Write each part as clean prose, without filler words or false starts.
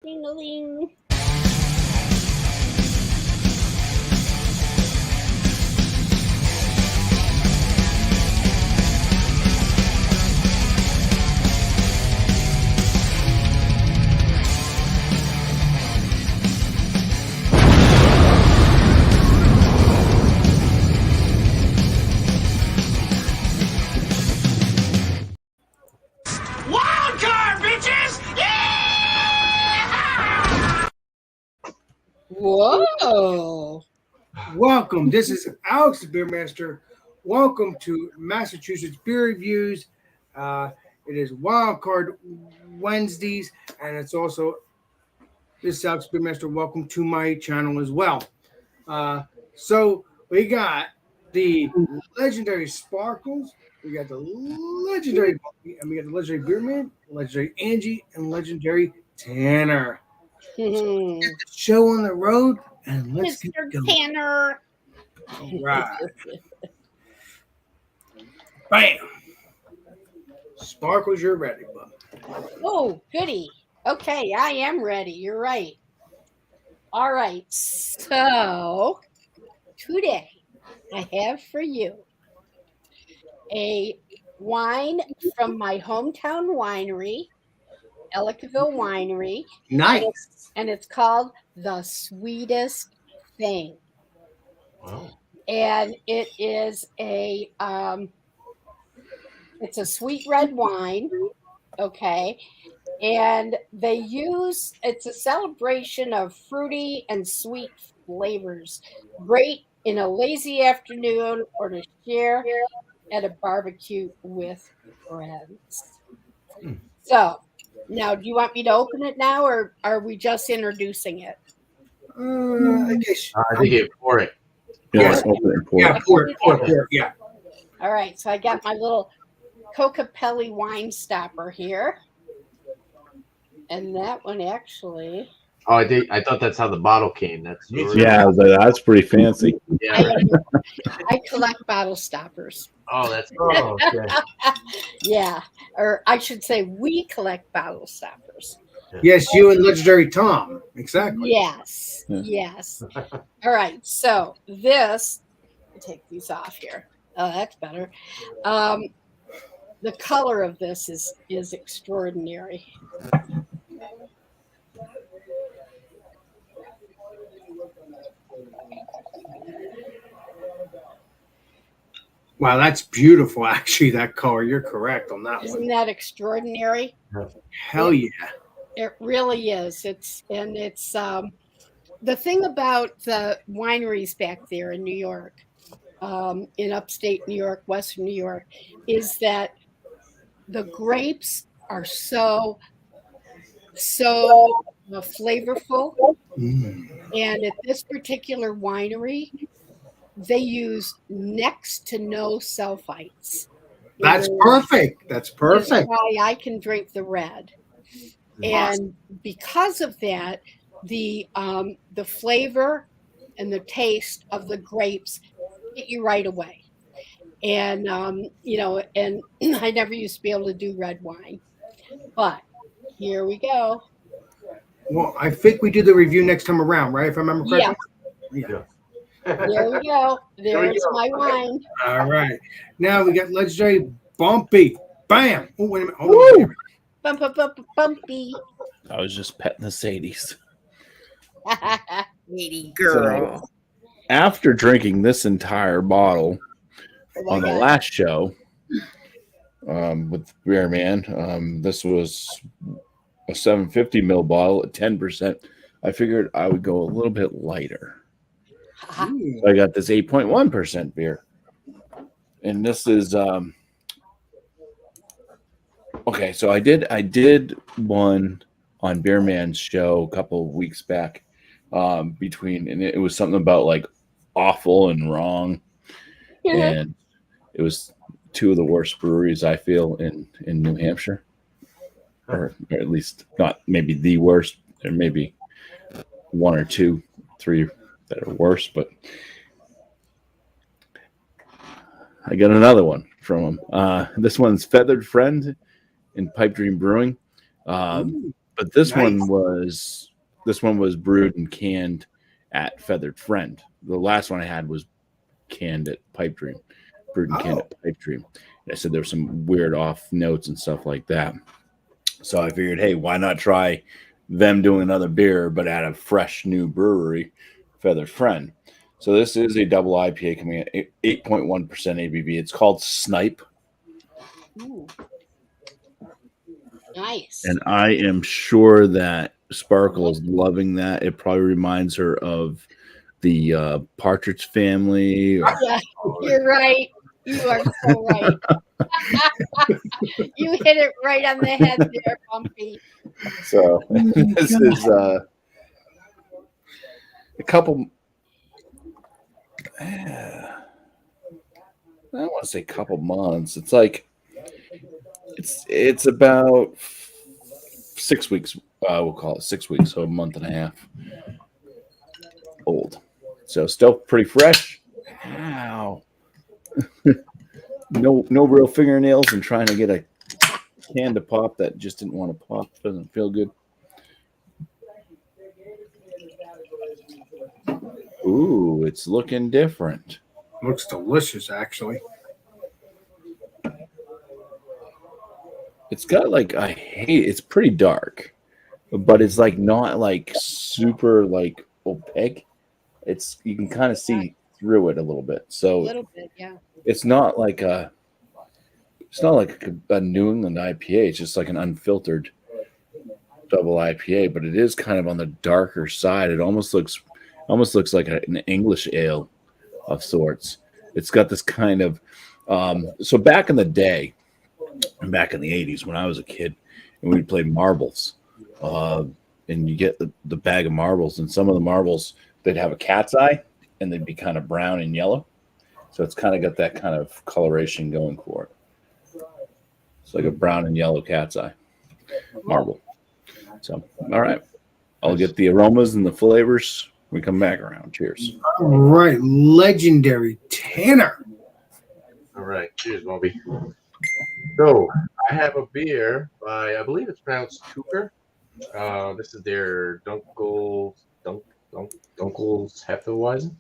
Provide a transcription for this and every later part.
Ding-a-ling. WildCard, bitches! Yeah! Whoa. Welcome. This is Alex the Beer Master. Welcome to Massachusetts Beer Reviews. It is WildCard Wednesdays, and it's also this is Alex Beer Master. Welcome to my channel as well. So we got the legendary Sparkles, we got the legendary Bumpy, and we got the legendary Beerman, legendary Angie, and legendary Tanner. So let's get the show on the road and let's get Mr. going. Tanner. All right. Bam. Sparkles, you're ready, bud. Oh, goody. Okay, I am ready. You're right. All right. So today I have for you a wine from my hometown winery, Ellicottville Winery. Nice. And it's called The Sweetest Thing. Wow. And it is it's a sweet red wine, okay? And it's a celebration of fruity and sweet flavors. Great in a lazy afternoon or to share at a barbecue with friends. So, now do you want me to open it now or are we just introducing it? I guess. I think you pour it. Yes. Open it, pour it. Yeah, pour it. Yeah. All right, so I got my little Cocapelli wine stopper here. And that one actually. Oh, I thought that's how the bottle came. That's That's pretty fancy. Yeah. I collect bottle stoppers. Oh, that's okay. Yeah, or I should say we collect bottle stoppers. Yes, you and legendary Tom. Exactly. Yes, Yeah. yes. All right, so this, I'll take these off here. Oh, that's better. The color of this is extraordinary. Wow, that's beautiful. Actually, that color. You're correct on that Isn't one. that extraordinary? Hell yeah. It really is. It's the thing about the wineries back there in New York, in upstate New York, Western New York, is that the grapes are so flavorful. And at this particular winery, they use next to no sulfites. That's perfect. That's perfect. That's why I can drink the red. And because of that, the flavor and the taste of the grapes hit you right away. And and I never used to be able to do red wine, but here we go. Well, I think we do the review next time around, right? If I remember correctly. Yeah. There we go. There's my wine. All right. Now we got legendary Bumpy. Bam. Oh, wait a minute. Hold on. Bumpy. I was just petting the Sadies. Lady So, after drinking this entire bottle on the last show with Beer Man, this was a 750 ml bottle at 10%. I figured I would go a little bit lighter. So I got this 8.1% beer. And this is okay, so I did one on Beer Man's show a couple of weeks back, and it was something about like awful and wrong. And it was two of the worst breweries I feel in New Hampshire. Or at least not maybe the worst. There may be one or two, three that are worse, but I got another one from them. This one's Feathered Friend in Pipe Dream Brewing. But But this Nice. one was brewed and canned at Feathered Friend. The last one I had was canned at Pipe Dream, brewed and canned at Pipe Dream. And I said there were some weird off notes and stuff like that. So I figured, hey, why not try them doing another beer, but at a fresh new brewery, Feathered Friend. So this is a double IPA coming at 8.1% ABV. It's called Snipe. Ooh. Nice. And I am sure that Sparkle is loving that. It probably reminds her of the Partridge Family. Yeah, you're right. You are so right. You hit it right on the head there, Bumpy. So this is a couple. I don't want to say couple months. It's like it's about 6 weeks. We'll call it 6 weeks, so a month and a half old. So still pretty fresh. Wow. No real fingernails, and trying to get a can to pop that just didn't want to pop. Doesn't feel good. Ooh, it's looking different. Looks delicious, actually. It's got like it's pretty dark, but it's like not like super like opaque. You can kind of see through it a little bit. So A little bit, yeah. it's not like a New England IPA. It's just like an unfiltered double IPA, but it is kind of on the darker side. It almost looks like an English ale of sorts. It's got this kind of so back in the day, back in the 80s when I was a kid, and we'd play marbles, and you get the bag of marbles, and some of the marbles they'd have a cat's eye, and they'd be kind of brown and yellow. So it's kind of got that kind of coloration going for it. It's like a brown and yellow cat's eye marble. So, all right. I'll get the aromas and the flavors when we come back around. Cheers. All right. Legendary Tanner. All right. Cheers, Bobby. So I have a beer by, I believe it's pronounced Cooper. This is their Dunkel's Hefeweizen.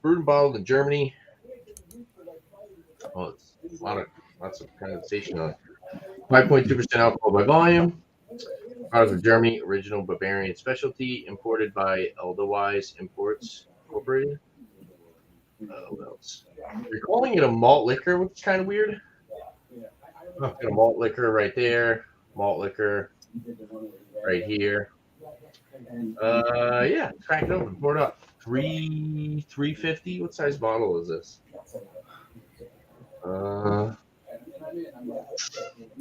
Brewed and bottled in Germany. Oh, it's lots of condensation on it. 5.2% alcohol by volume. Products of Germany, original Bavarian specialty, imported by Edelweiss Imports Incorporated. What else? You're calling it a malt liquor, which is kind of weird. Got a malt liquor right there, malt liquor right here. Yeah, crack it open, pour it up. 350. What size bottle is this?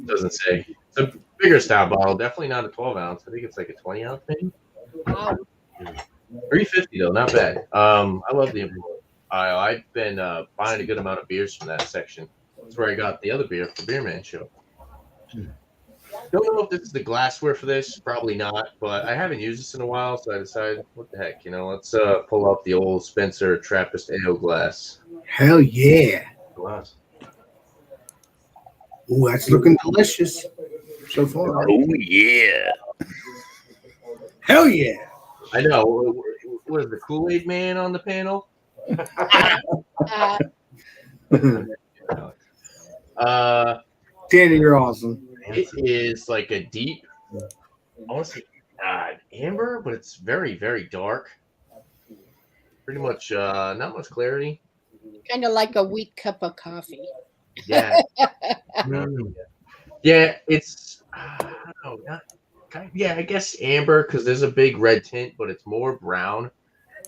Doesn't say. It's a bigger style bottle, definitely not a 12 ounce. I think it's like a 20 ounce maybe. Wow. 350 though, not bad. I love the. I've been buying a good amount of beers from that section. That's where I got the other beer for Beer Man Show. Don't know if this is the glassware for this. Probably not, but I haven't used this in a while, so I decided, what the heck, let's pull out the old Spencer Trappist Ale glass. Hell yeah. Glass. Ooh, that's looking delicious so far. Oh, yeah. Hell yeah. I know. What is the Kool-Aid Man on the panel? Danny, you're awesome. It is like a deep, I want to say amber, but it's very, very dark. Pretty much not much clarity. Kind of like a weak cup of coffee. Yeah. Yeah, it's, I don't know. Yeah, I guess amber because there's a big red tint, but it's more brown.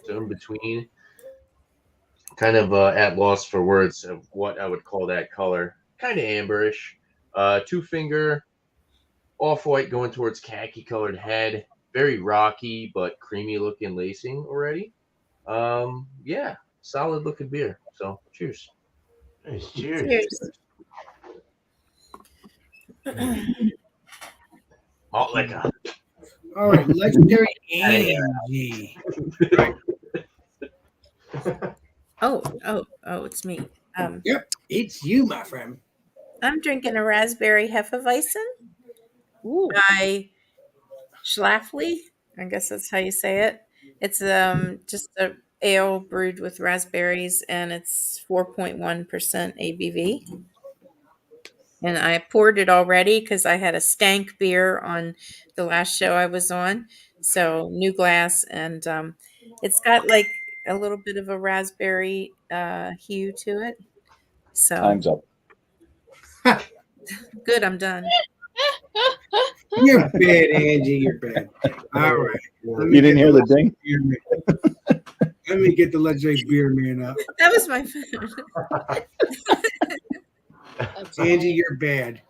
So in between. Kind of at loss for words of what I would call that color. Kind of amberish. 2-finger, off-white going towards khaki-colored head. Very rocky, but creamy-looking lacing already. Yeah, solid-looking beer. So, cheers. Nice. Cheers. Malt liquor. All right, legendary Angie. Oh, it's me. Yep, it's you, my friend. I'm drinking a raspberry Hefeweizen. Ooh. by Schlafly. I guess that's how you say it. It's just a ale brewed with raspberries, and it's 4.1% ABV. And I poured it already because I had a stank beer on the last show I was on. So new glass, and it's got like a little bit of a raspberry hue to it. So Time's up. good, I'm done. You're bad, Angie. You're bad. All right. Let me You didn't get hear the legendary ding? beer man. Let me get the legendary beer man up. That was my phone. That's Angie, you're bad.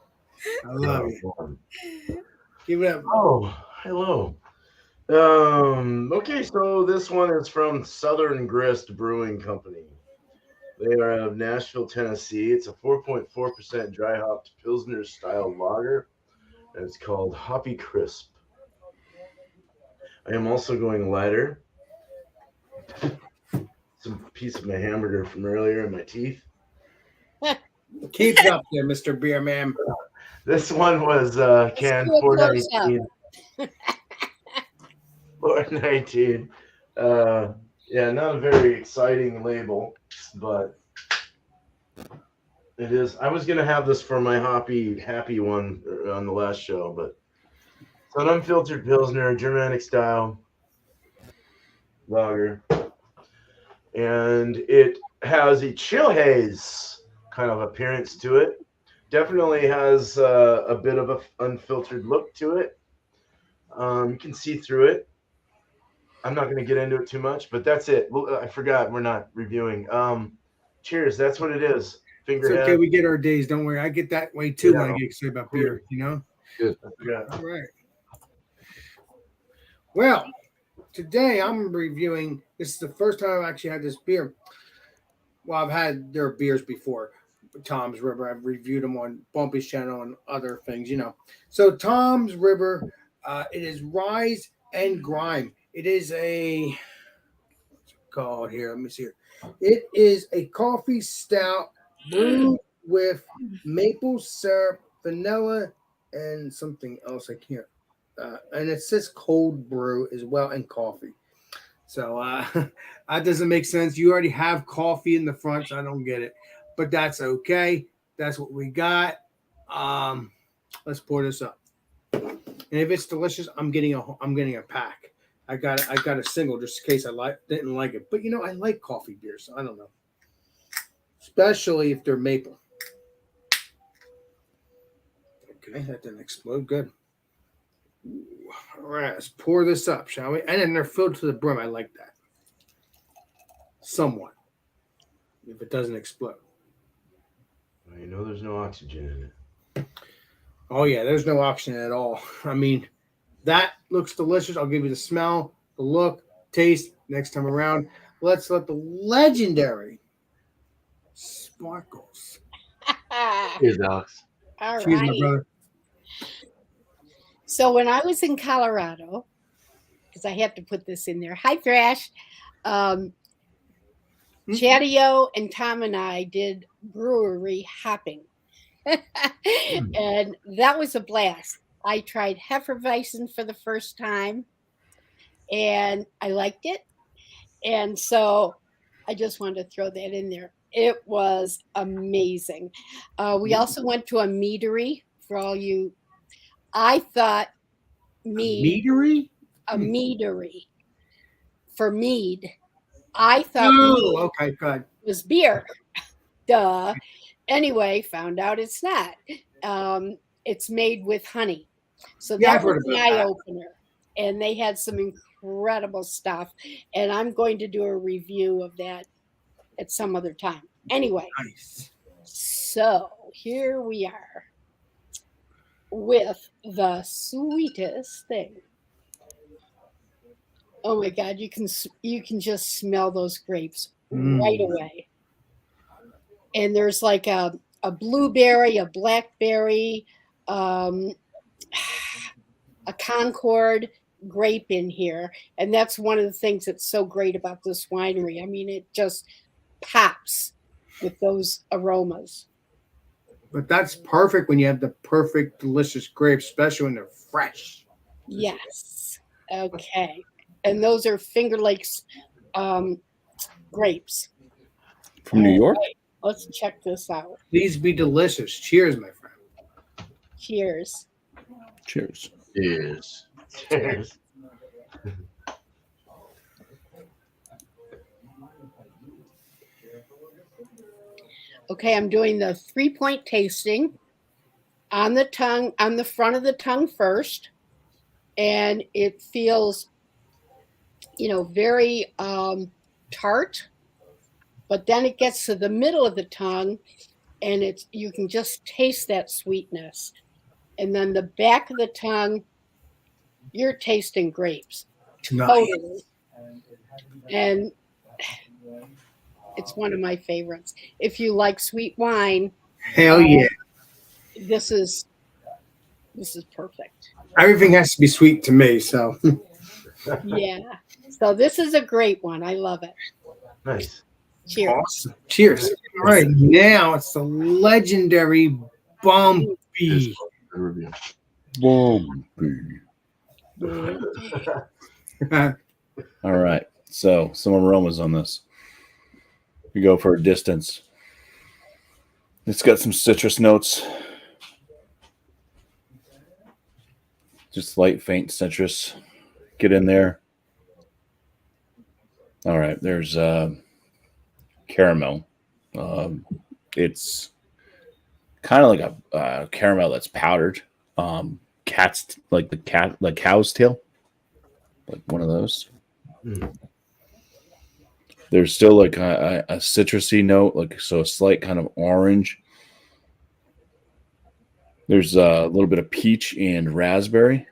I love you. Give it up. Oh, hello. Okay, so this one is from Southern Grist Brewing Company. They are out of Nashville, Tennessee. It's a 4.4% dry hopped Pilsner style lager, and it's called Hoppy Crisp. I am also going lighter. Some piece of my hamburger from earlier in my teeth. Keep it up there, Mr. Beer Man. This one was canned do a close-up. 419. 419. Yeah, not a very exciting label, but it is. I was gonna have this for my happy one on the last show, but it's an unfiltered Pilsner, Germanic style lager, and it has a chill haze kind of appearance to it. Definitely has a bit of an unfiltered look to it. You can see through it. I'm not going to get into it too much, but that's it. Well, I forgot we're not reviewing. Cheers. That's what it is. It's okay. We get our days. Don't worry. I get that way too when I get excited about beer, you know? Good. I forgot. All right. Well, today I'm reviewing. This is the first time I've actually had this beer. Well, I've had their beers before. Tom's River. I've reviewed them on Bumpy's channel and other things, you know. So Tom's River, it is Rise and Grime. It is a what's it called here? Let me see here. It is a coffee stout brewed with maple syrup, vanilla, and something else I can't. And it says cold brew as well, and coffee. So that doesn't make sense. You already have coffee in the front, so I don't get it. But that's okay. That's what we got. Let's pour this up. And if it's delicious, I'm getting a pack. I got a single just in case I didn't like it. But you know, I like coffee beers. So I don't know, especially if they're maple. Okay, that didn't explode. Good. Ooh, all right, let's pour this up, shall we? And then they're filled to the brim. I like that. Somewhat. If it doesn't explode. Well, you know, there's no oxygen in it. Oh yeah, there's no oxygen at all. I mean, that looks delicious. I'll give you the smell, the look, taste next time around. Let's let the legendary Sparkles. Here's Alex. All Cheers, my right. brother. So when I was in Colorado, because I have to put this in there. Hi, Thrash. Chatio and Tom and I did brewery hopping. And that was a blast. I tried Hefeweizen for the first time, and I liked it. And so I just wanted to throw that in there. It was amazing. We also went to a meadery for all you. I thought mead, Meadery? a meadery for mead. I thought Oh, mead okay, good. was beer. Duh. Anyway, found out it's not. It's made with honey. So Yeah, I've that was heard the about eye that. opener. And they had some incredible stuff. And I'm going to do a review of that at some other time. Anyway, Nice. so here we are with the sweetest thing. Oh my God, you can just smell those grapes right away. And there's like a blueberry, a blackberry, a Concord grape in here. And that's one of the things that's so great about this winery. I mean, it just pops with those aromas. But that's perfect when you have the perfect, delicious grapes, especially when they're fresh. Yes. Okay. And those are Finger Lakes grapes. From New York. Right. Let's check this out. These be delicious. Cheers, my friend. Cheers. Cheers. Cheers. Cheers. Okay, I'm doing the 3-point tasting on the tongue, on the front of the tongue first. And it feels, very tart. But then it gets to the middle of the tongue and you can just taste that sweetness. And then the back of the tongue, you're tasting grapes. Nice. Totally. And it's one of my favorites. If you like sweet wine, Hell yeah. this is perfect. Everything has to be sweet to me, so. Yeah. So this is a great one. I love it. Nice. Cheers. Awesome. Cheers. All right, now it's the legendary Bumpy. Good review. Bumpy. All right. So some aromas on this. We go for a distance. It's got some citrus notes. Just light, faint citrus. Get in there. All right. There's caramel. It's kind of like a caramel that's powdered. Cat's like cow's tail, like one of those. There's still like a citrusy note, like so a slight kind of orange. There's a little bit of peach and raspberry.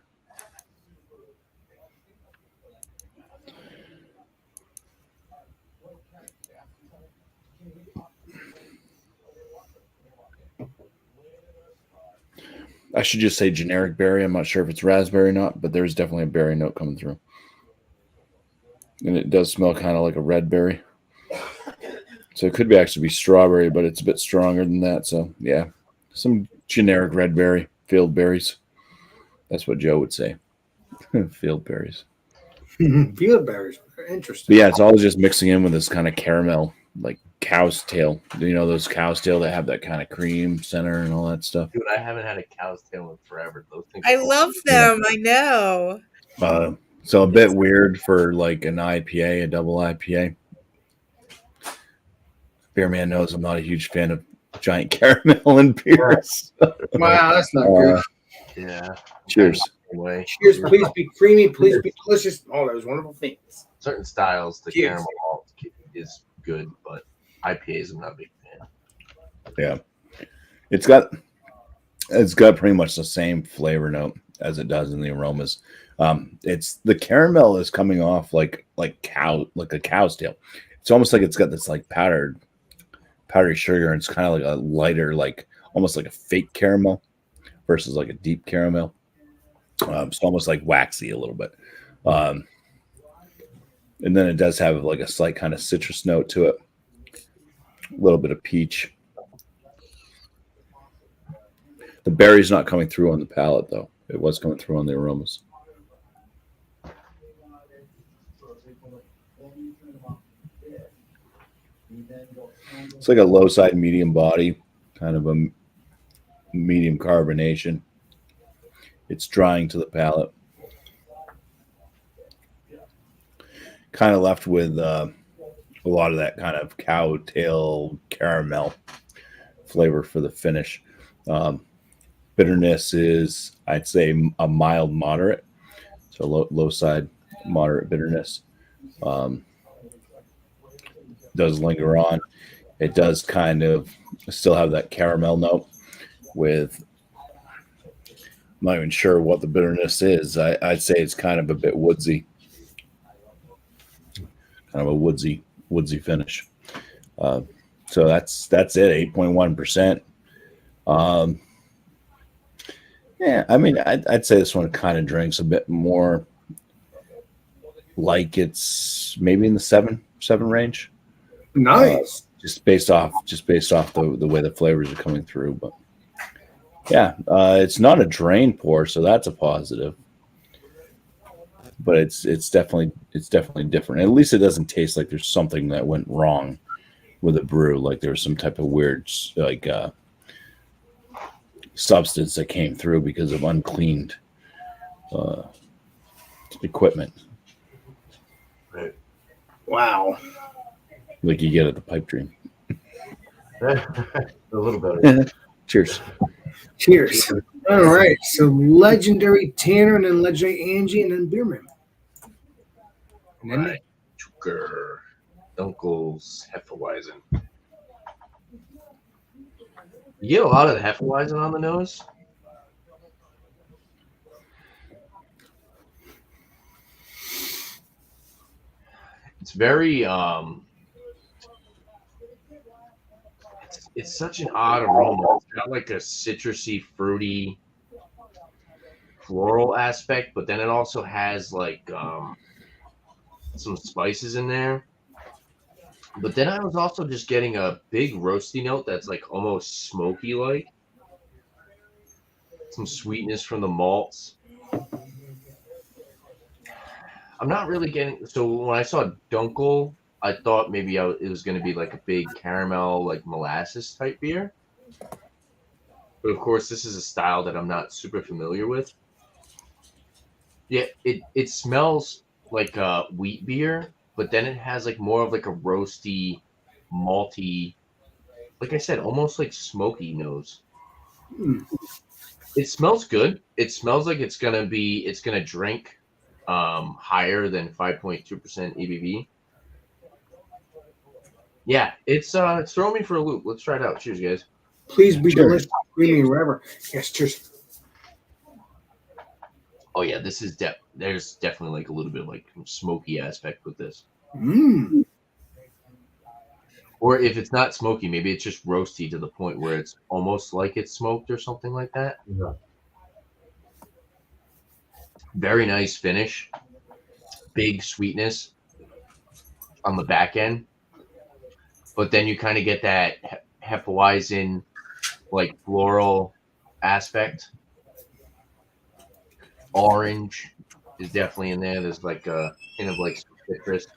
I should just say generic berry. I'm not sure if it's raspberry or not, but there's definitely a berry note coming through. And it does smell kind of like a red berry. So it could be actually be strawberry, but it's a bit stronger than that. So yeah, some generic red berry, field berries. That's what Joe would say. Field berries. Field berries. Interesting. But yeah, it's all just mixing in with this kind of caramel, like cow's tail. You know, those cow's tail that have that kind of cream center and all that stuff. Dude, I haven't had a cow's tail in forever. Those things I love them. I know. So a bit weird for like an IPA, a double IPA. Beer man knows I'm not a huge fan of giant caramel in beers. Wow, that's not good. Yeah. Cheers. Anyway, Cheers. Please be creamy. Please be delicious. All those wonderful things. certain styles, the Cheers. caramel malt is good, but IPAs I'm not a big fan. Yeah, it's got pretty much the same flavor note as it does in the aromas. It's the caramel is coming off like a cow's tail. It's almost like it's got this like powdery sugar, and it's kind of like a lighter, like almost like a fake caramel versus like a deep caramel. It's almost like waxy a little bit. And then it does have like a slight kind of citrus note to it. A little bit of peach. The berry's not coming through on the palate, though. It was coming through on the aromas. It's like a low side, medium body, kind of a medium carbonation. It's drying to the palate. Kind of left with a lot of that kind of cow tail caramel flavor for the finish. Bitterness is, I'd say, a mild moderate. So low side, moderate bitterness. Does linger on. It does kind of still have that caramel note with, I'm not even sure what the bitterness is. I'd say it's kind of a bit woodsy. Kind of a woodsy finish. So that's it, 8.1%. Yeah, I mean, I'd say this one kind of drinks a bit more like it's maybe in the seven range. Nice. Just based off the way the flavors are coming through. But Yeah, it's not a drain pour, so that's a positive. But it's definitely different. At least it doesn't taste like there's something that went wrong with a brew, like there was some type of weird substance that came through because of uncleaned equipment, Right. Wow. like you get at the pipe dream. A little better. Cheers. Cheers. All right. So legendary Tanner and then legendary Angie and then Beerman. And then Right. Tucker, Dunkel's, Hefeweizen. You get a lot of the Hefeweizen on the nose. It's very it's such an odd aroma. It's got like a citrusy, fruity, floral aspect, but then it also has like some spices in there. But then I was also just getting a big roasty note that's like almost smoky like. Some sweetness from the malts. I'm not really getting. So when I saw Dunkel, I thought maybe it was going to be like a big caramel, like molasses type beer. But of course, this is a style that I'm not super familiar with. Yeah, it smells like a wheat beer, but then it has like more of like a roasty, malty, like I said, almost like smoky nose. It smells good. It smells like it's gonna drink higher than 5.2% ABV. Yeah, it's throwing me for a loop. Let's try it out. Cheers, guys. please be Cheers. delicious, creamy, wherever. Yes, cheers. Oh yeah, this is there's definitely like a little bit of like smoky aspect with this. Mm. Or if it's not smoky, maybe it's just roasty to the point where it's almost like it's smoked or something like that. Yeah. Very nice finish. Big sweetness on the back end. But then you kind of get that Hefeweizen, like floral aspect. Orange is definitely in there. There's like a hint of like citrus.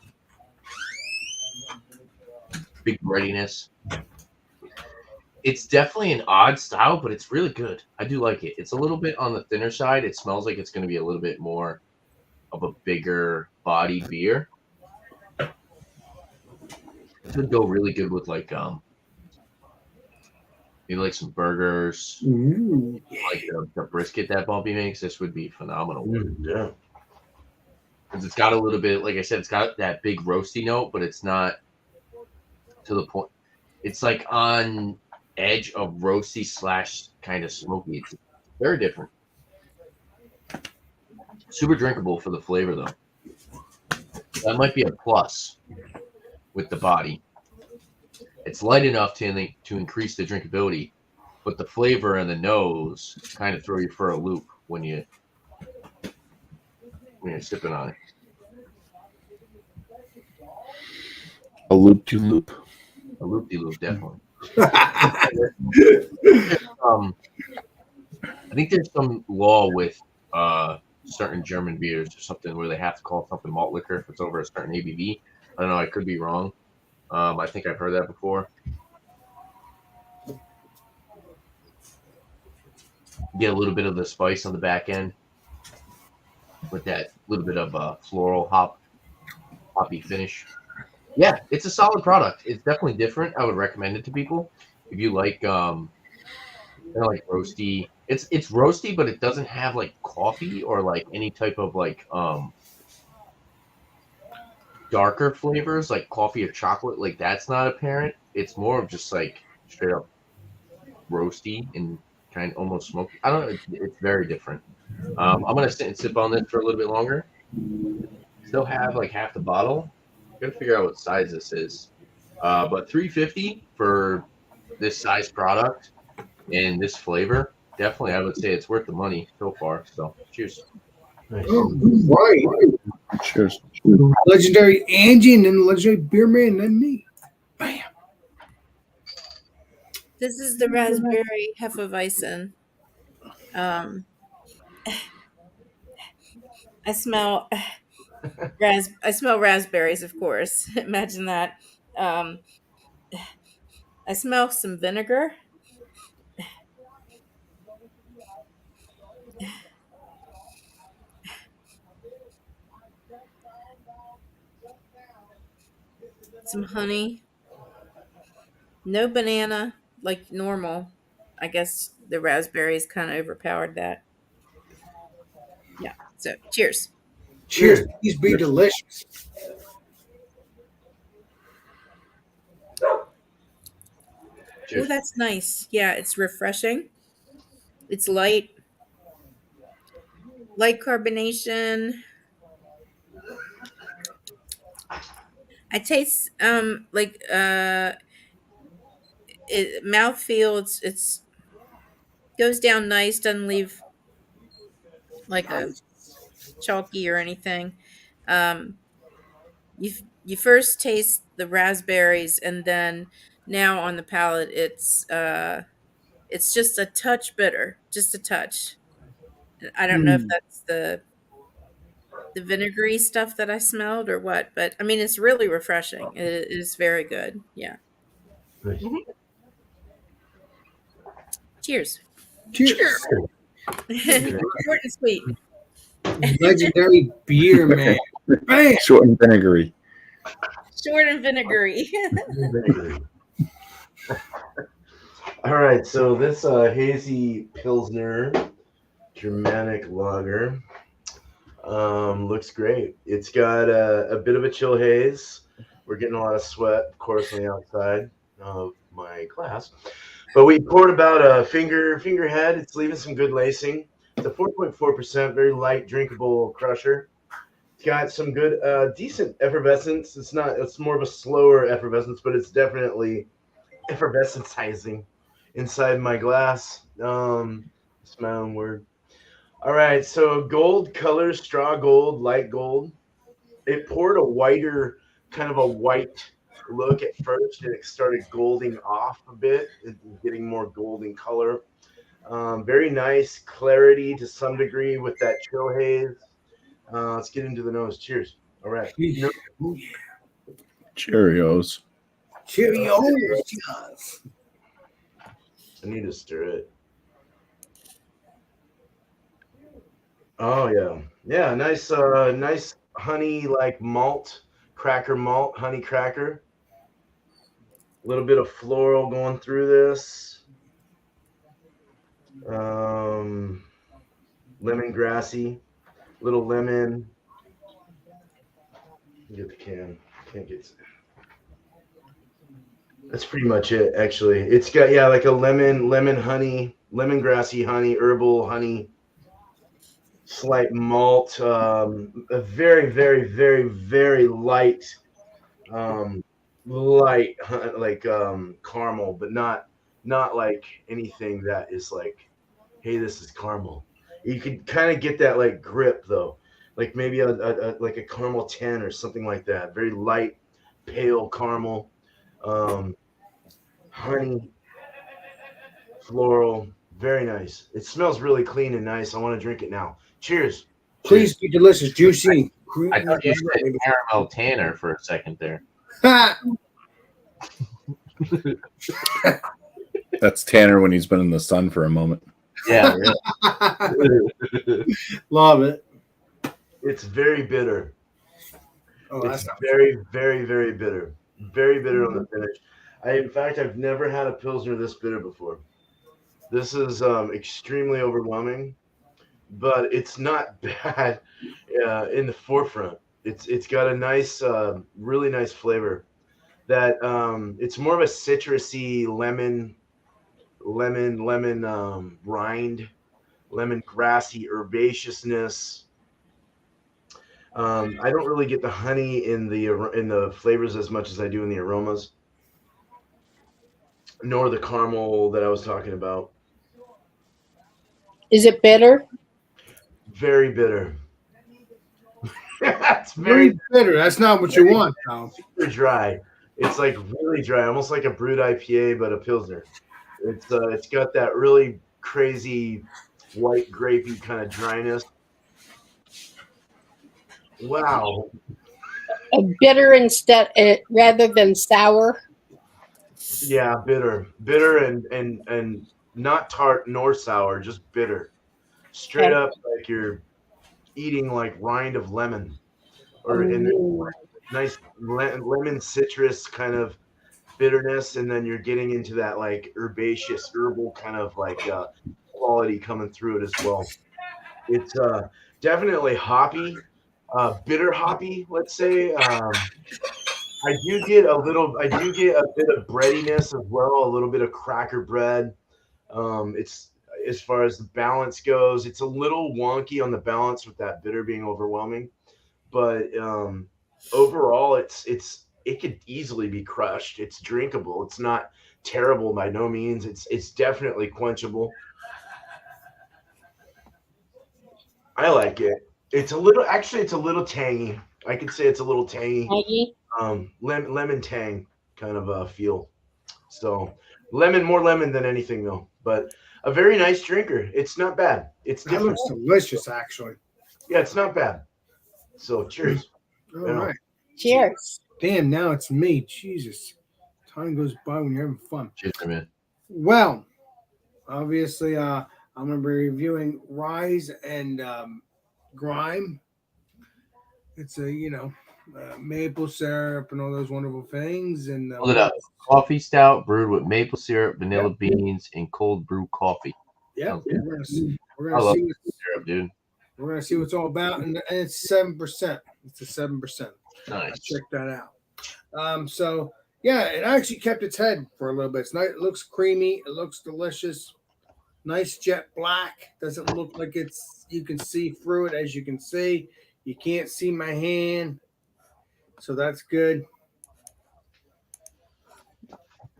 Big breadiness. It's definitely an odd style, but it's really good. I do like it. It's a little bit on the thinner side. It smells like it's going to be a little bit more of a bigger body beer. It would go really good with like maybe like some burgers, Ooh. like the brisket that Bumpy makes. This would be phenomenal. Yeah. Because it's got a little bit, like I said, it's got that big roasty note, but it's not to the point. It's like on edge of roasty / kind of smoky. It's very different. Super drinkable for the flavor though. That might be a plus with the body. It's light enough to increase the drinkability, but the flavor and the nose kind of throw you for a loop when you're sipping on it. A loop to loop. A loop-de-loop, definitely. I think there's some law with certain German beers or something where they have to call something malt liquor if it's over a certain ABV. I don't know. I could be wrong. I think I've heard that before. Get a little bit of the spice on the back end with that little bit of floral hoppy finish. Yeah, it's a solid product. It's definitely different. I would recommend it to people if you like kind of like roasty. It's roasty, but it doesn't have like coffee or like any type of like darker flavors like coffee or chocolate. Like that's not apparent. It's more of just like straight up roasty and kind of almost smoky. I don't know. It's very different. I'm gonna sit and sip on this for a little bit longer. Still have like half the bottle. Gotta figure out what size this is. But $3.50 for this size product and this flavor, definitely I would say it's worth the money so far. So cheers. Nice. Oh, right. Cheers. Legendary Angie and then legendary Beerman and then me. Bam. This is the raspberry Hefeweizen. Um, I smell I smell raspberries, of course. Imagine that. Um, I smell some vinegar. Some honey. No banana like normal. I guess the raspberries kind of overpowered that. Yeah. So cheers. Cheers. Cheers. Please be delicious. Oh, Cheers. that's nice. Yeah, it's refreshing. It's light carbonation. I taste like mouthfeel. It's goes down nice. Doesn't leave like a Nice. chalky or anything. Um, you first taste the raspberries, and then now on the palate, it's just a touch bitter, just a touch. I don't know if Mm. that's the vinegary stuff that I smelled or what, but I mean it's really refreshing. It is very good. Yeah. Nice. Cheers. Cheers. Short and sweet. Legendary beer, man. Bam. Short and vinegary. Short and vinegary. All right, so this hazy Pilsner Germanic lager looks great. It's got a bit of a chill haze. We're getting a lot of sweat, of course, on the outside of my glass. But we poured about a finger head. It's leaving some good lacing. It's a 4.4%, very light, drinkable crusher. It's got some good, decent effervescence. It's more of a slower effervescence, but it's definitely effervescencizing inside my glass. It's my own word. All right, so gold color, straw gold, light gold. It poured a whiter, kind of a white look at first, and it started golding off a bit, getting more golden color. Very nice clarity to some degree with that chill haze. Let's get into the nose. Cheers. All right. Ooh, Cheerios. Cheerios. I need to stir it. Oh yeah, yeah. Nice, nice honey like malt, cracker malt, honey cracker. A little bit of floral going through this. Lemongrassy, little lemon. Get the can. Can't get. That's pretty much it, actually. It's got like a lemon honey, lemongrassy honey, herbal honey, slight malt, a very, very, very, very light, light like caramel, but not like anything that is like, hey, this is caramel. You could kind of get that like grip though, like maybe a like a caramel 10 or something like that. Very light, pale caramel. Honey, floral, very nice. It smells really clean and nice. I want to drink it now. Cheers. Please be delicious, juicy. I thought you said caramel tanner for a second there. That's Tanner when he's been in the sun for a moment. Yeah, really. Love it. It's very bitter. Oh, It's that's very, very, very bitter. Very bitter on the finish. In fact, I've never had a Pilsner this bitter before. This is extremely overwhelming, but it's not bad in the forefront. It's got a nice, really nice flavor. That it's more of a citrusy lemon rind, lemon grassy herbaceousness. I don't really get the honey in the flavors as much as I do in the aromas, nor the caramel that I was talking about. Is it bitter? Very bitter. It's very very bitter. That's not what you want, Tom. super dry. It's like really dry, almost like a brewed IPA, but a Pilsner. It's got that really crazy white grapey kind of dryness. Wow. A bitter instead rather than sour. Yeah, bitter and not tart nor sour, just bitter. Straight Okay. up like you're eating like rind of lemon, or in Ooh. nice lemon citrus kind of bitterness, and then you're getting into that like herbaceous herbal kind of like quality coming through it as well. It's definitely hoppy, bitter hoppy, let's say. I do get a bit of breadiness as well, a little bit of cracker bread. It's as far as the balance goes, it's a little wonky on the balance with that bitter being overwhelming, but overall, it could easily be crushed. It's drinkable. It's not terrible by no means. It's definitely quenchable. I like it. It's a little tangy. I could say it's a little tangy. Maggie? Lemon tang kind of feel. So more lemon than anything though. But a very nice drinker. It's not bad. It's That different. looks delicious, actually. Yeah, it's not bad. So cheers. All Yeah. right. Cheers. Damn, now it's me. Jesus. Time goes by when you're having fun. Cheers, man. Well, obviously, I'm going to be reviewing Rise and Grime. It's a, maple syrup and all those wonderful things. And Hold it up. Coffee stout brewed with maple syrup, vanilla beans, and cold brew coffee. Yeah, Yeah. we're gonna I love see. syrup, dude. We're gonna see what's all about, and it's 7%. It's a 7%. Nice. Check that out. So yeah, it actually kept its head for a little bit. It's nice. It looks creamy. It looks delicious. Nice jet black. Doesn't look like you can see through it. As you can see, you can't see my hand, so that's good.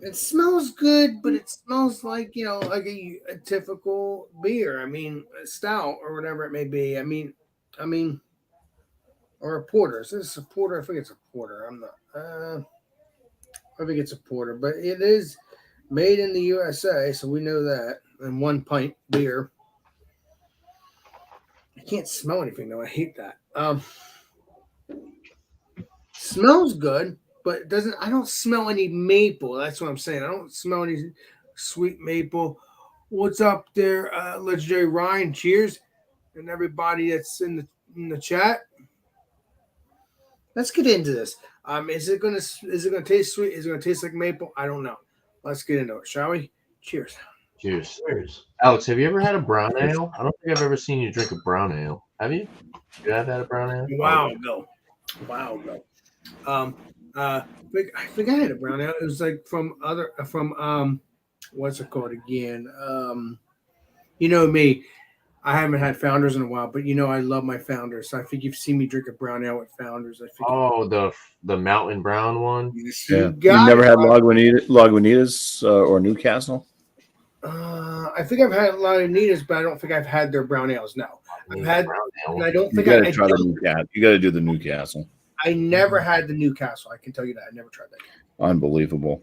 It smells good, but it smells like like a typical beer. I mean, a stout or whatever it may be. I mean, or a porter. Is this a porter? I think it's a porter. I'm not. I think it's a porter, but it is made in the USA, so we know that. And 1 pint beer. I can't smell anything though. I hate that. Smells good, but it doesn't. I don't smell any maple. That's what I'm saying. I don't smell any sweet maple. What's up there, legendary Ryan? Cheers, and everybody that's in the chat. Let's get into this. Is it gonna taste sweet? Is it gonna taste like maple? I don't know. Let's get into it, shall we? Cheers. Cheers. Cheers. Alex, have you ever had a brown ale? I don't think I've ever seen you drink a brown ale. Have you? You have had a brown ale? Wow, no. I think I had a brown ale. It was like from what's it called again? You know me. I haven't had Founders in a while, but I love my Founders. So I think you've seen me drink a brown ale with Founders. I think. Oh, the mountain brown one. Yeah. You've never had Lagunitas or Newcastle? I think I've had Lagunitas, but I don't think I've had their brown ales. No, I've had, brown ale. and I don't You think got to I try the Newcastle. You got to do the Newcastle. I never had the Newcastle. I can tell you that. I never tried that. Unbelievable.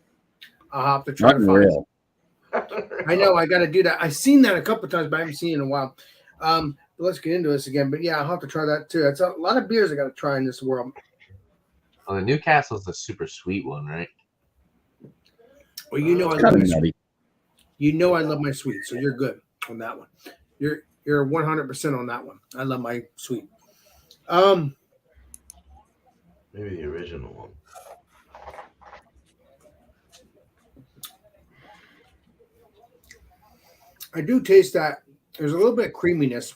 I'll have to try to find it. Unreal. I know I got to do that. I've seen that a couple of times, but I haven't seen it in a while. But let's get into this again. But yeah, I'll have to try that too. That's a lot of beers I got to try in this world. Oh, the Newcastle's the super sweet one, right? Well, I love Kind my of sweet. nutty. I love my sweet, so you're good on that one. You're 100% on that one. I love my sweet. Maybe the original one. I do taste that. There's a little bit of creaminess,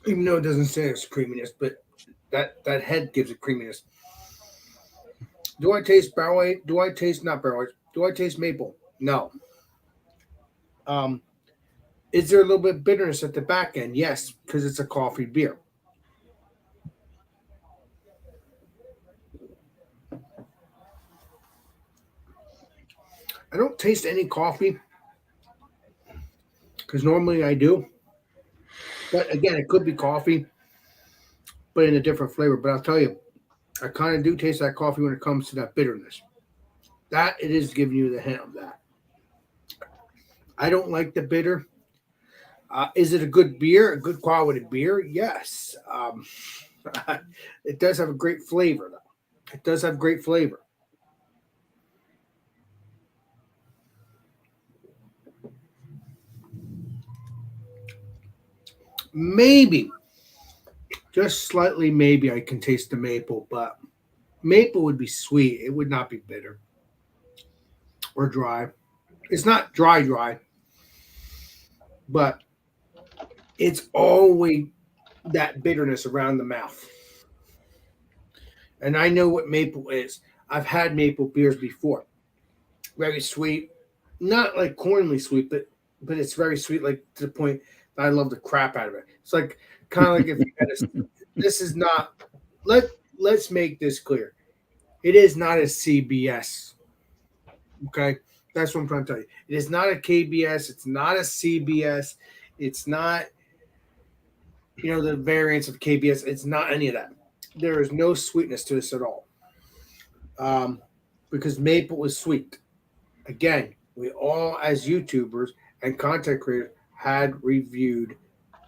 even though it doesn't say it's creaminess, but that head gives it creaminess. Do I taste barrel aged? Do I taste not barrel aged? Do I taste maple? No. Is there a little bit of bitterness at the back end? Yes, because it's a coffee beer. I don't taste any coffee because normally I do. But again, it could be coffee, but in a different flavor. But I'll tell you, I kind of do taste that coffee when it comes to that bitterness. That it is giving you the hint of that. I don't like the bitter. Is it a good beer? A good quality beer? Yes. It does have a great flavor, though. It does have great flavor. Maybe, just slightly, maybe I can taste the maple, but maple would be sweet. It would not be bitter or dry. It's not dry, but it's always that bitterness around the mouth. And I know what maple is. I've had maple beers before. Very sweet, not like cornly sweet, but it's very sweet, like to the point that I love the crap out of it. It's like kind of like if you had this is not. Let's make this clear. It is not a CBS. Okay, that's what I'm trying to tell you. It is not a KBS. It's not a CBS. It's not the variants of KBS. It's not any of that. There is no sweetness to this at all. Because maple is sweet. Again, we all, as YouTubers and content creators, had reviewed,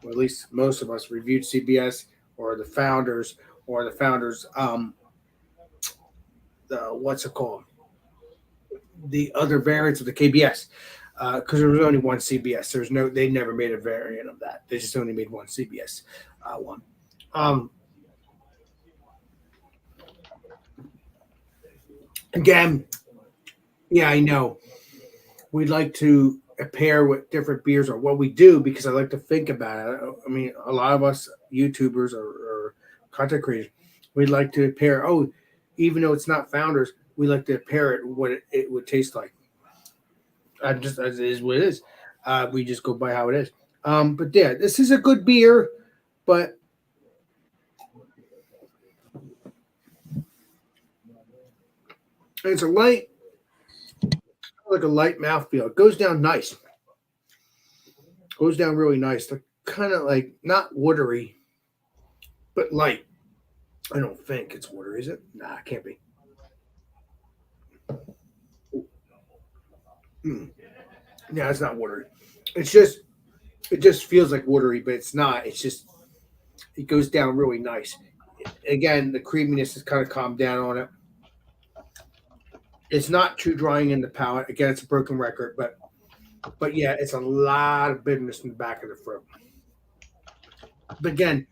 or at least most of us reviewed CBS or the founders, what's it called? The other variants of the KBS. Because there was only one CBS. They never made a variant of that. They just only made one CBS one. Again, yeah, I know. We'd like to pair with different beers, or what we do, because I like to think about it. I mean, a lot of us YouTubers or content creators, we'd like to pair. Oh, even though it's not founders, we like to pair it what it would taste like. Just as it is what it is. We just go by how it is. But yeah, this is a good beer, but it's like a light mouthfeel. It goes down nice. Goes down really nice. They're kind of like not watery, but light. I don't think it's watery, is it? Nah, it can't be. Yeah, it's not watery. It just feels like watery, but it's not. It goes down really nice. Again, the creaminess is kind of calmed down on it. It's not too drying in the palate. Again, it's a broken record, but yeah, it's a lot of bitterness in the back of the throat. But again,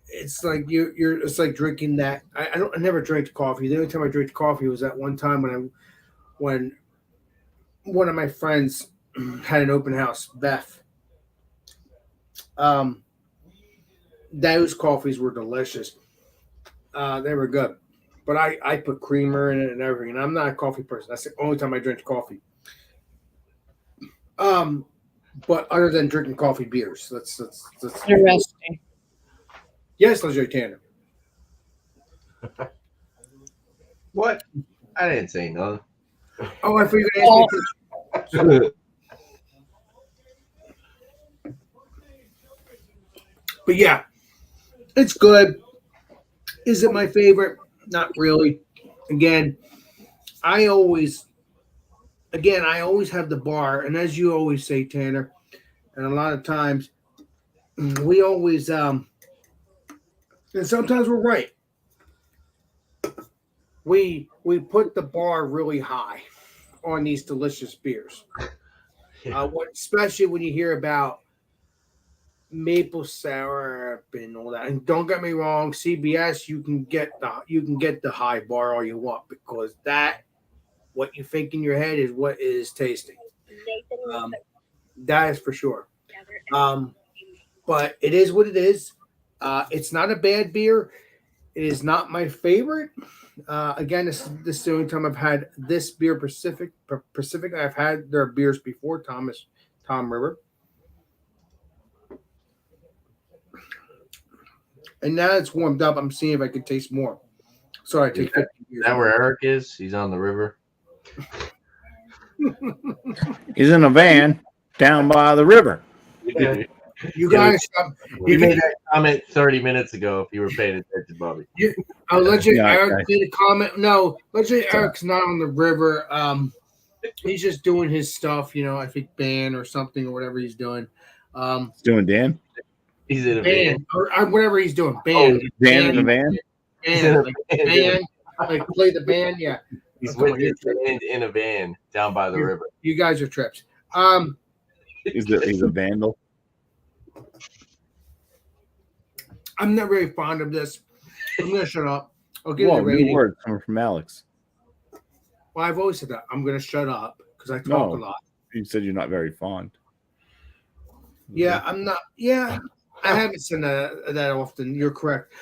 it's like it's like drinking that. I never drank coffee. The only time I drank coffee was that one time when one of my friends had an open house, Beth. Those coffees were delicious. They were good. But I put creamer in it and everything, and I'm not a coffee person. That's the only time I drink coffee. But other than drinking coffee, beers. That's Interesting. Yes, Legendary Tanner. What? I didn't say no. Oh, I forgot to ask me a question. But yeah, it's good. Is it my favorite? Not really. Again, I always have the bar, and as you always say, Tanner, and a lot of times we always and sometimes we're right. We put the bar really high on these delicious beers. Yeah. Especially when you hear about maple sour and all that. And don't get me wrong, CBS, you can get the high bar all you want, because what you think in your head is what is tasting. That is for sure. But it is what it is. It's not a bad beer. It is not my favorite. Again, this is the only time I've had this beer. Pacific. I've had their beers before. Tom River. And now it's warmed up. I'm seeing if I can taste more. Sorry, I take 50 years. Is that where Eric is? He's on the river. He's in a van down by the river. Yeah. You guys, You made that comment 30 minutes ago if you were paying attention, Bobby. I'll let you. Yeah, Eric okay. made a comment. No, let's say Eric's not on the river. He's just doing his stuff. I think band or something or whatever he's doing. He's doing Dan. He's in a van. or whatever he's doing. Oh, Band. Dan in a van. he's in a Like van. band. Like play the band. Yeah. He's Come with on, his band in a van down by the river. You guys are trips. He's a vandal. I'm not very fond of this. I'm gonna shut up. I'll give it Whoa, a new rating. word coming from Alex. Well, I've always said that. I'm gonna shut up because I talk No. a lot. You said you're not very fond. Yeah, I'm not. Yeah, I haven't said that often. You're correct.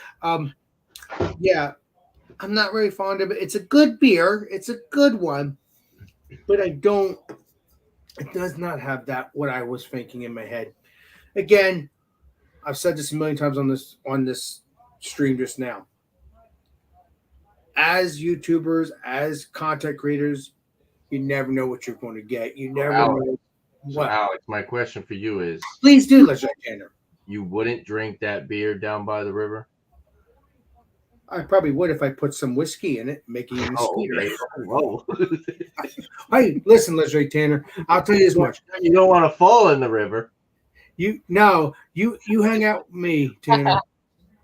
Yeah, I'm not very fond of it. It's a good beer. It's a good one, but I don't. It does not have that what I was thinking in my head. Again, I've said this a million times on this stream just now. As YouTubers, as content creators, you never know what you're going to get. You never know So what. Alex, my question for you is: Please do, Legendary Tanner. you wouldn't drink that beer down by the river? I probably would if I put some whiskey in it, making it sweeter. okay. Whoa. Hey, listen, Legendary Tanner. I'll tell you this much. You don't want to fall in the river. You hang out with me, Tanner.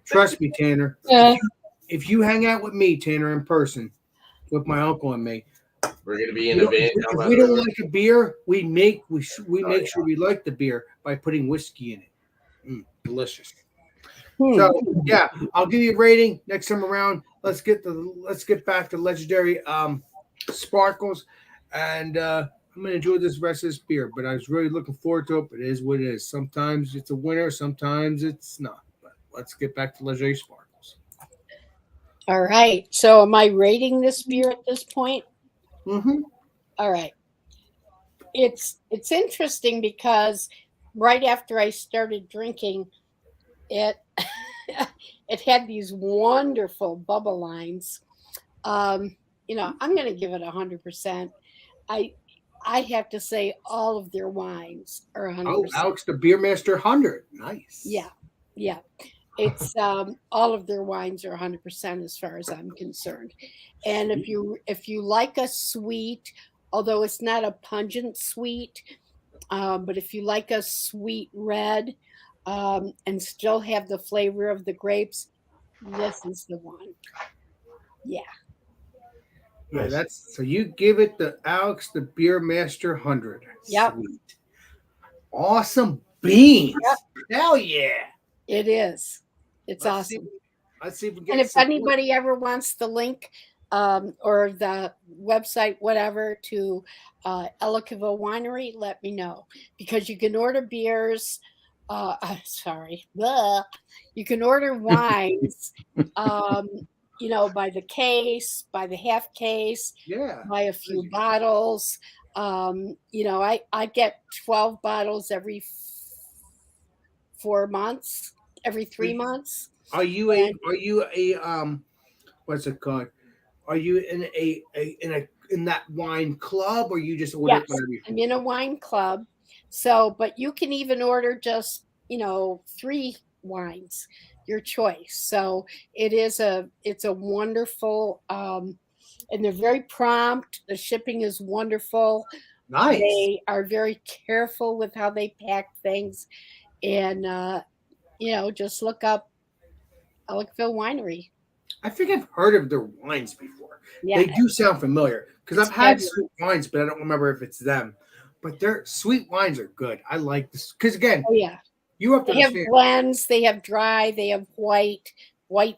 Trust me, Tanner. If you hang out with me, Tanner, in person, with my uncle and me, We're gonna be in a van down if by we the don't river. like a beer, we make sure we like the beer by putting whiskey in it. Delicious. So yeah, I'll give you a rating next time around. Let's get back to Legendary Sparkles, and I'm gonna enjoy this rest of this beer. But I was really looking forward to it. But it is what it is. Sometimes it's a winner, sometimes it's not. But let's get back to Legendary Sparkles. All right. So am I rating this beer at this point? Mm-hmm. All right. It's interesting because right after I started drinking it, it had these wonderful bubble lines. I'm going to give it 100%. I have to say all of their wines are 100%. Oh, Alex, the Beer Master 100. Nice. Yeah. It's all of their wines are 100% as far as I'm concerned. And if you like a sweet, although it's not a pungent sweet, but if you like a sweet red and still have the flavor of the grapes, this is the one. Yeah. Yeah, that's so you give it the Alex the Beer Master 100. Yep. Sweet. Awesome beans. Yep. Hell yeah. It is. It's Let's awesome. Let's see if we get And if some- anybody ever wants the link or the website, whatever, to Ellicottville Winery, let me know, because you can order beers. You can order wines, by the case, by the half case, Yeah. by a few bottles. I get 12 bottles every 4 months, every 3 months. Are you a what's it called? Are you in that wine club, or you just order Yes, it whenever you I'm in a wine club. So, but you can even order just, 3 wines, your choice. So it's a wonderful, and they're very prompt. The shipping is wonderful. Nice. They are very careful with how they pack things. And, just look up Ellicottville Winery. I think I've heard of their wines before. Yeah. They do sound familiar because It's I've had fabulous. sweet wines, but I don't remember if it's them. But their sweet wines are good. I like this because again, Oh, yeah. you have to They have understand. blends, they have dry, they have white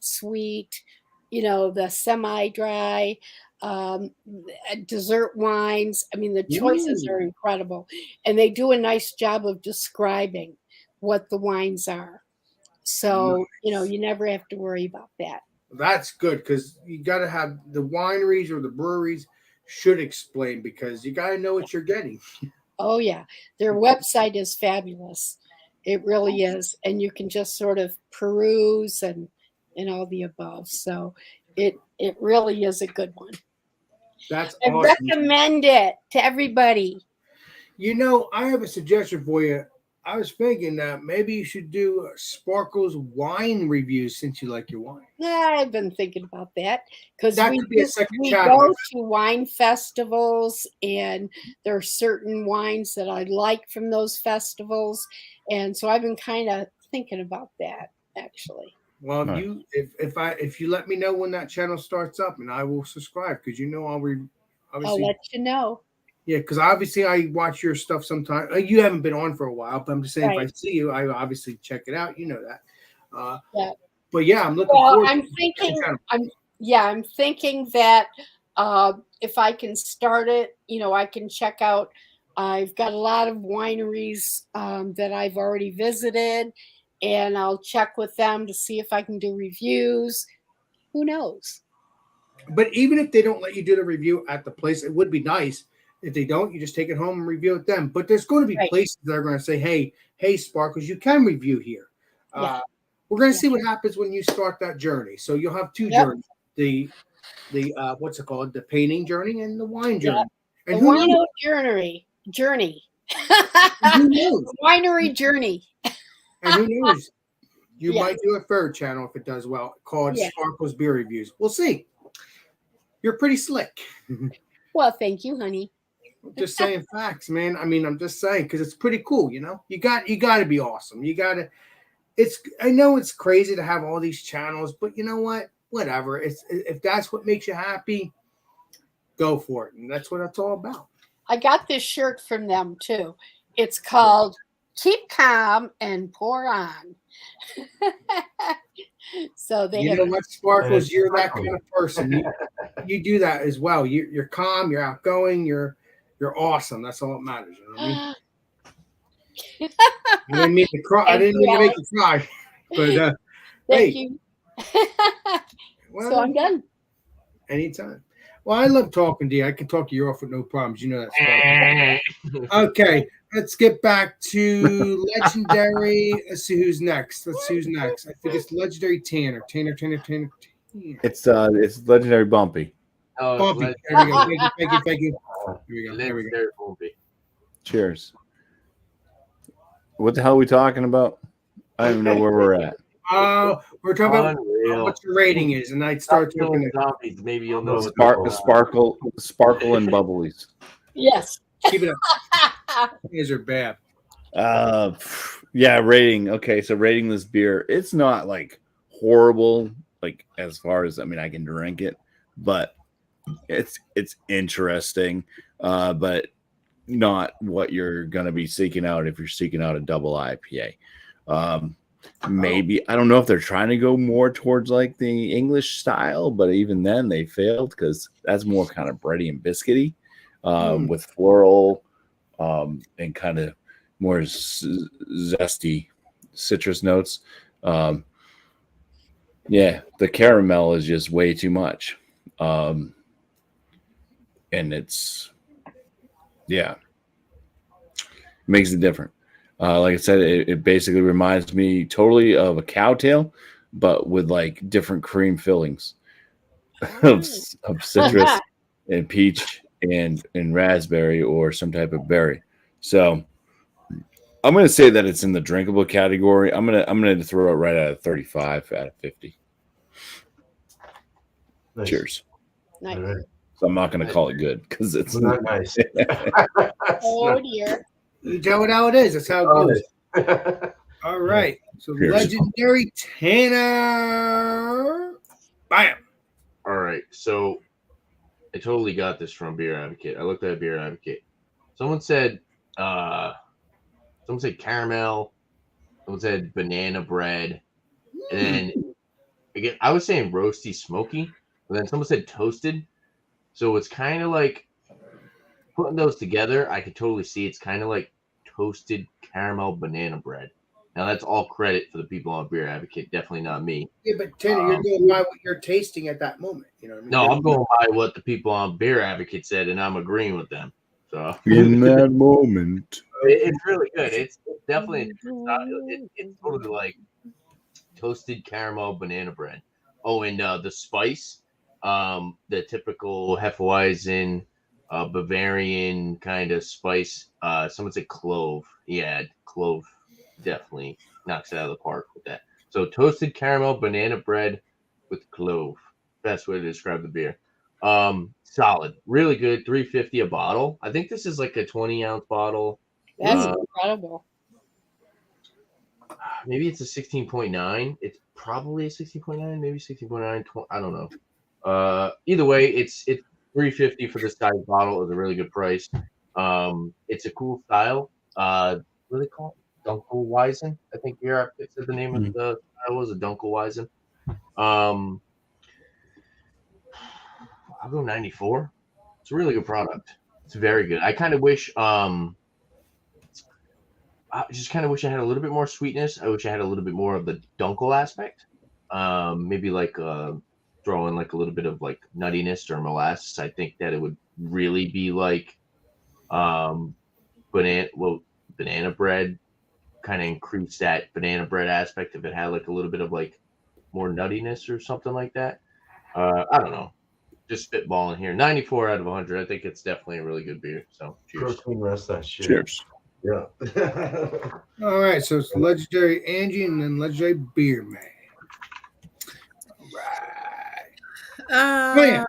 sweet, the semi-dry, dessert wines. I mean, the choices are incredible. And they do a nice job of describing what the wines are. So, Nice. you never have to worry about that. That's good because you got to have the wineries or the breweries should explain because you got to know what you're getting. Oh, yeah. Their website is fabulous. It really is. And you can just sort of peruse and all the above. So it really is a good one. That's I awesome. recommend it to everybody. I have a suggestion for you. I was thinking that maybe you should do Sparkle's wine reviews since you like your wine. Yeah, I've been thinking about that because That we could be a second we channel. go to wine festivals, and there are certain wines that I like from those festivals, and so I've been kind of thinking about that actually. Well, Nice. you if you let me know when that channel starts up, and I will subscribe because I'll I'll obviously let you know. yeah, because obviously I watch your stuff sometimes. You haven't been on for a while, but I'm just saying if I Right. see you, I obviously check it out. You know that. Yeah. But yeah, I'm looking Well, forward. I'm to the second thinking. channel. I'm thinking that if I can start it, I can check out. I've got a lot of wineries that I've already visited, and I'll check with them to see if I can do reviews. Who knows? But even if they don't let you do the review at the place, it would be nice. If they don't, you just take it home and review it then. But there's going to be Right. places that are going to say, hey, Sparkles, you can review here. Yeah. We're going to see what happens when you start that journey. So you'll have two Yep. journeys: the what's it called, the painting journey and the wine Yep. journey. The And who knows? wino journey. And who knows? The winery journey. And who knows? You Yeah. might do a third channel if it does well, called Yeah. Sparkles Beer Reviews. We'll see. You're pretty slick. Well, thank you, honey. I'm just saying facts, man. I mean, I'm just saying because it's pretty cool, you know. You got to be awesome. You got to. I know it's crazy to have all these channels, but you know what? Whatever. It's if that's what makes you happy, go for it, and that's what it's all about. I got this shirt from them too. It's called "Keep Calm and Pour On." So they You have. know what, Sparkles? it's You're that Sparkles. kind of person. You do that as well. You're calm. You're outgoing. You're awesome. That's all that matters. You know what I mean? I didn't mean to cry. I Thank didn't you, mean to make Alex. you cry. But Thank hey, you. well, So I'm done. anytime. Well, I love talking to you. I can talk your off with no problems. You know that. Okay, let's get back to legendary. Let's see who's next. I think it's legendary Tanner. Tanner. It's legendary Bumpy. Oh, it's Bumpy. There we go. Thank you. Here we go. legendary Bumpy. Cheers. What the hell are we talking about? I don't even know where we're at. We're talking about Unreal. what your rating is, and I'd start Stop talking. killing zombies. Maybe you'll know. Sparkle and bubblies. Yes. Keep it up. These are bad. Yeah, rating. Okay, so rating this beer, it's not like horrible, like as far as I can drink it, but it's interesting, but not what you're gonna be seeking out if you're seeking out a double IPA. Maybe I don't know if they're trying to go more towards like the English style, but even then they failed because that's more kind of bready and biscuity, with floral, and kind of more zesty citrus notes. Yeah, the caramel is just way too much, and it's makes it different. Like I said, it basically reminds me totally of a cowtail, but with like different cream fillings of citrus and peach and raspberry or some type of berry. So I'm going to say that it's in the drinkable category. I'm going to throw it right at a 35 out of 50. Nice. Cheers. Nice. All right. So I'm not going to call it good because it's Not nice. Oh dear. You tell it how it is. That's how it goes. Nice. All right. So Cheers. legendary Tanner. Bam. All right, so I totally got this from Beer Advocate. I looked at Beer Advocate. Someone said caramel. Someone said banana bread, and then again I was saying roasty, smoky, but then someone said toasted. So it's kind of like putting those together. I could totally see it's kind of like toasted caramel banana bread. Now that's all credit for the people on Beer Advocate, definitely not me. Yeah, but Tanner, you're going by what you're tasting at that moment. You know what I mean? No, I'm going by what the people on Beer Advocate said, and I'm agreeing with them. So in that moment. it's really good. It's definitely it's totally like toasted caramel banana bread. Oh, and the spice, the typical Hefeweizen Bavarian kind of spice. Someone said clove. Yeah, clove definitely knocks it out of the park with that. So toasted caramel banana bread with clove. Best way to describe the beer. Solid, really good. 350 a bottle. I think this is like a 20-ounce bottle. That's incredible. Maybe it's a 16.9. It's probably a 16.9, maybe 16.9. I don't know. Either way, it's 350 for this size bottle is a really good price. It's a cool style. What do they call it? Dunkelweizen, I think here it said the name of the style was a Dunkelweizen. I'll go 94. It's a really good product. It's very good. I kind of wish I just kind of wish I had a little bit more sweetness. I wish I had a little bit more of the dunkel aspect. Maybe like throw in like a little bit of like nuttiness or molasses. I think that it would really be like banana bread, kind of increase that banana bread aspect if it had like a little bit of like more nuttiness or something like that. I don't know. Just spitballing here. 94 out of 100. I think it's definitely a really good beer. So cheers. Protein rest that shit. Cheers. Yeah. All right, so it's legendary Angie and then legendary Beer Man. All right.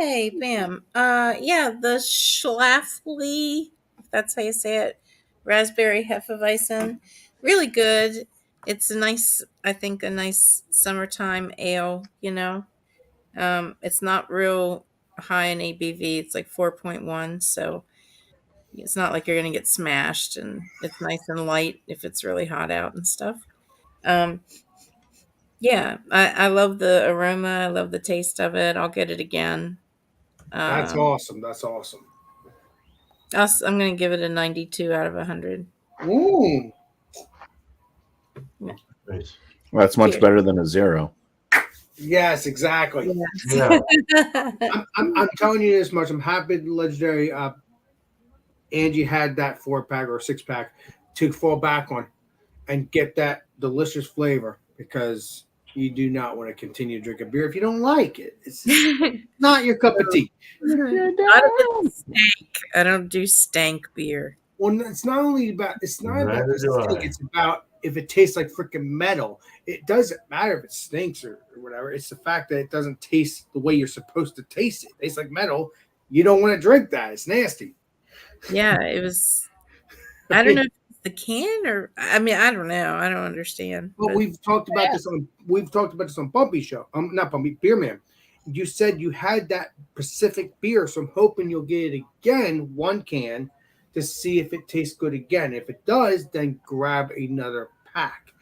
Yay, bam. Yeah, the Schlafly, if that's how you say it, raspberry Hefeweizen, really good. It's a nice, I think, a nice summertime ale, you know. It's not real high in ABV. It's like 4.1, so it's not like you're going to get smashed, and it's nice and light if it's really hot out and stuff. Yeah, I love the aroma. I love the taste of it. I'll get it again. That's awesome. That's awesome. I'm going to give it a 92 out of 100. Ooh. Nice. Well, that's much better than a 0. Yes, exactly. Yeah. I'm telling you this much. I'm happy the legendary Angie had that 4-pack or 6-pack to fall back on and get that delicious flavor, because you do not want to continue to drink a beer if you don't like it. It's not your cup of tea. I don't do stank beer. Well, it's not about the Neither do stink. I. It's about if it tastes like freaking metal. It doesn't matter if it stinks or whatever. It's the fact that it doesn't taste the way you're supposed to taste it. It tastes like metal. You don't want to drink that. It's nasty. Yeah, it was. I don't know if it's the can or. I mean, I don't know. I don't understand. But we've talked about this on Bumpy Show. Not Bumpy, Beer Man. You said you had that Pacific beer, so I'm hoping you'll get it again, 1 can, to see if it tastes good again. If it does, then grab another pack.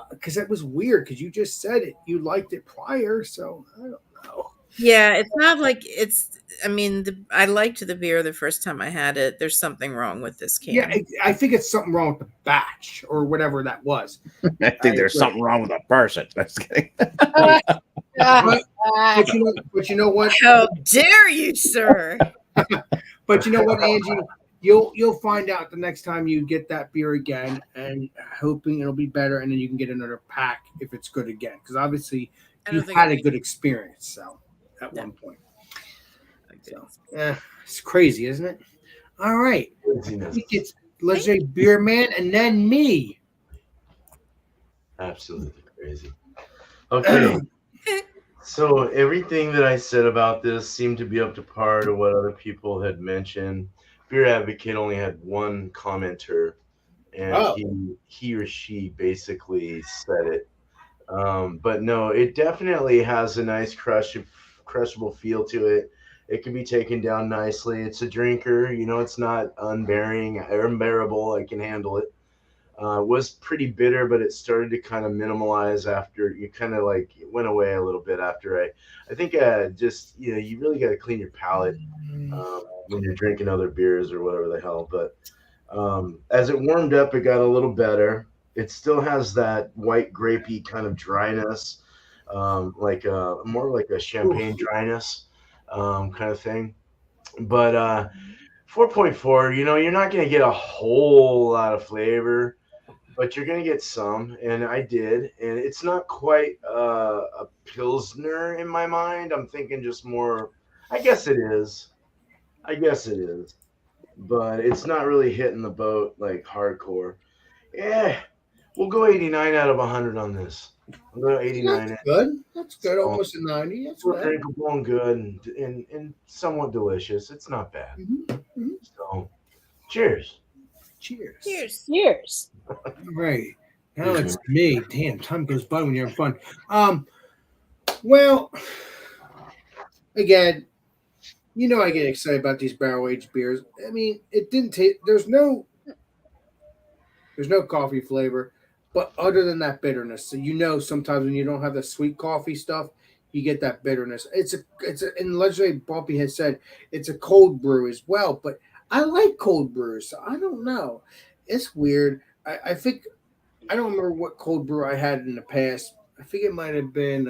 Because that was weird, because you just said it. You liked it prior, so I don't know. Yeah, it's not like it's. I mean, I liked the beer the first time I had it. There's something wrong with this can. Yeah, I think it's something wrong with the batch or whatever that was. I think there's something wrong with a person. That's kidding. But you know what? How dare you, sir? But you know what, Angie? You'll find out the next time you get that beer again, and hoping it'll be better, and then you can get another pack if it's good again. Because obviously you've had a good experience. So at one point, so it's crazy, isn't it? All right, I think it's legendary Beer Man, and then me. Absolutely crazy. Okay. So everything that I said about this seemed to be up to par to what other people had mentioned. Beer Advocate only had one commenter, and he or she basically said it. But no, it definitely has a nice crushable feel to it. It can be taken down nicely. It's a drinker, it's not unbearable. I can handle it. It was pretty bitter, but it started to kind of minimalize after you kind of like it went away a little bit after I think just you really got to clean your palate when you're drinking other beers or whatever the hell. But as it warmed up, it got a little better. It still has that white grapey kind of dryness, like more like a champagne dryness kind of thing. But 4.4, you're not going to get a whole lot of flavor, but you're going to get some, and I did. And it's not quite a Pilsner in my mind. I'm thinking just more, I guess it is. I guess it is, but it's not really hitting the boat like hardcore. Yeah, we'll go 89 out of 100 on this. I'll go 89. That's good. That's good. So, Almost a 90. That's still good. drinkable and good and somewhat delicious. It's not bad. Mhm. So, cheers. Cheers. Cheers. Years. All right. Now it's me. Damn, time goes by when you're having fun. Well, again, I get excited about these barrel aged beers. I mean, it didn't taste. There's no coffee flavor, but other than that bitterness, so sometimes when you don't have the sweet coffee stuff, you get that bitterness. And Legendary Bumpy has said it's a cold brew as well, but I like cold brews. So I don't know. It's weird. I think I don't remember what cold brew I had in the past. I think it might have been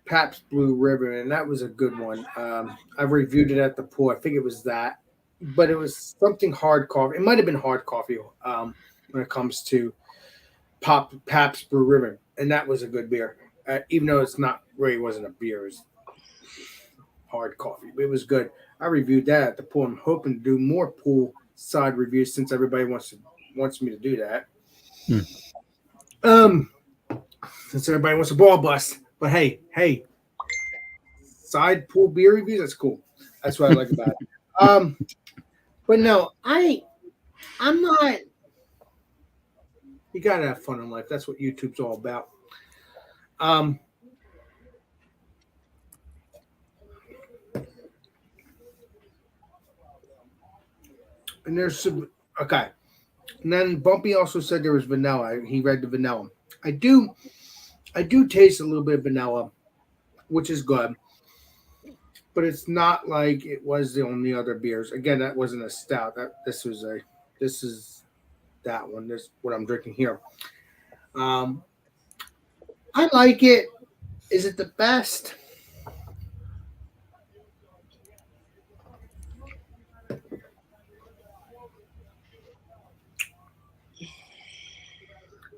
Pabst Blue Ribbon, and that was a good one. I reviewed it at the pool. I think it was that, but it was something hard coffee. It might have been hard coffee when it comes to Pabst Blue Ribbon, and that was a good beer. Even though it's not really wasn't a beer, it was hard coffee. But it was good. I reviewed that at the pool. I'm hoping to do more pool side reviews since everybody wants me to do that. Since everybody wants a ball bust. But hey, side pool beer reviews, that's cool. That's what I like about it. But no, I'm not. You gotta have fun in life. That's what YouTube's all about. And there's some okay. And then Bumpy also said there was vanilla. He read the vanilla. I do taste a little bit of vanilla, which is good. But it's not like it was the only other beers. Again, that wasn't a stout. This is that one. This is what I'm drinking here. I like it. Is it the best?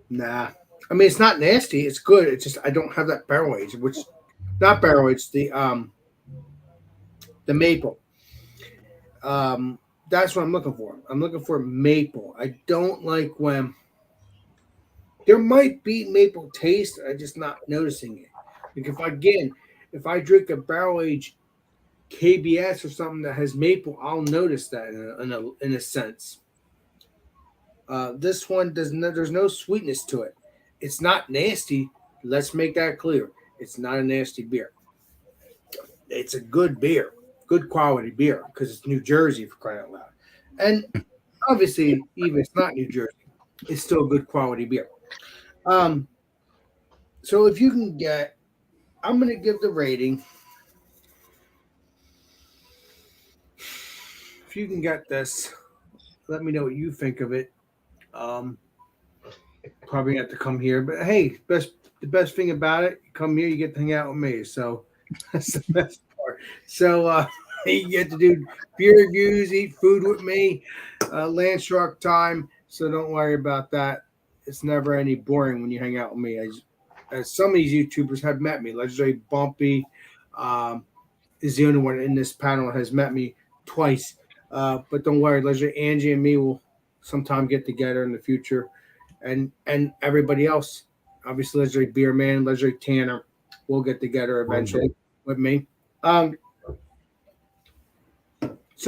Nah. I mean, it's not nasty. It's good. It's just I don't have that barrel age, which not barrel age. The maple. That's what I'm looking for. I'm looking for maple. I don't like when there might be maple taste. I'm just not noticing it. Like if I drink a barrel aged KBS or something that has maple, I'll notice that in a sense. This one there's no sweetness to it. It's not nasty. Let's make that clear. It's not a nasty beer. It's a good beer, good quality beer because it's New Jersey for crying out loud. And obviously, even if it's not New Jersey, it's still a good quality beer. So if you can get, I'm going to give the rating. If you can get this, let me know what you think of it. Probably have to come here, but hey, the best thing about it, you come here, you get to hang out with me. So that's the best part. So you get to do beer reviews, eat food with me, land shark time. So don't worry about that. It's never any boring when you hang out with me. As some of these YouTubers have met me, Legendary Bumpy is the only one in this panel that has met me twice. But don't worry, Legendary Angie and me will sometime get together in the future. And everybody else, obviously Legendary Beer Man, Legendary Tanner, will get together eventually with me. So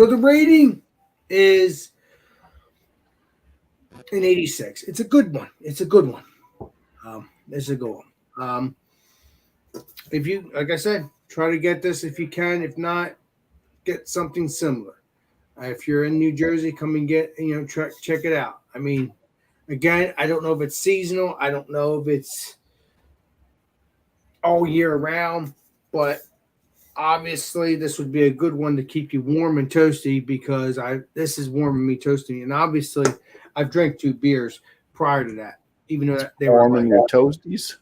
the rating is an 86. It's a good one. It's a good one. It's a good one. If you, like I said, try to get this if you can. If not, get something similar. If you're in New Jersey, come and get, check it out. I mean, again, I don't know if it's seasonal. I don't know if it's all year round, but obviously this would be a good one to keep you warm and toasty because this is warming me toasty. And obviously I've drank 2 beers prior to that, even though they were Warming your toasties.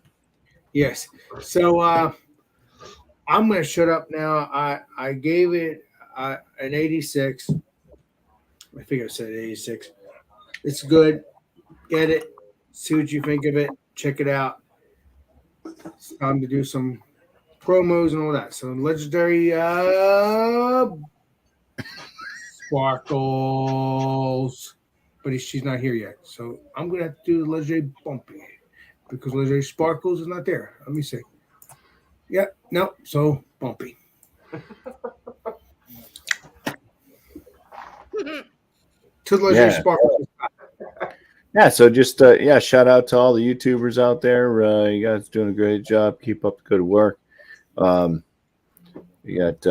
Yes. So I'm going to shut up now. I gave it an 86. I think I said 86. It's good. Get it. See what you think of it. Check it out. It's time to do some promos and all that. So legendary Sparkles, but she's not here yet. So I'm gonna have to do the legendary Bumpy because legendary Sparkles is not there. Let me see. Yeah, no, so Bumpy. To the legendary Sparkles. Yeah, so just shout out to all the YouTubers out there. You guys doing a great job. Keep up the good work. You got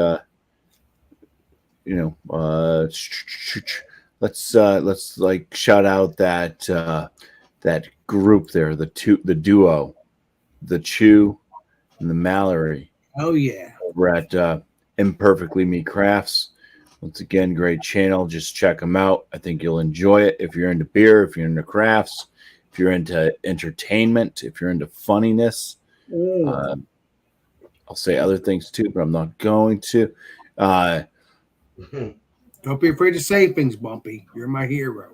let's like shout out that that group there, the duo, the Chew and the Mallory. Oh yeah. We're at Imperfectly Me Crafts. Once again, great channel. Just check them out. I think you'll enjoy it. If you're into beer, if you're into crafts, if you're into entertainment, if you're into funniness, I'll say other things too, but I'm not going to. Don't be afraid to say things, Bumpy. You're my hero.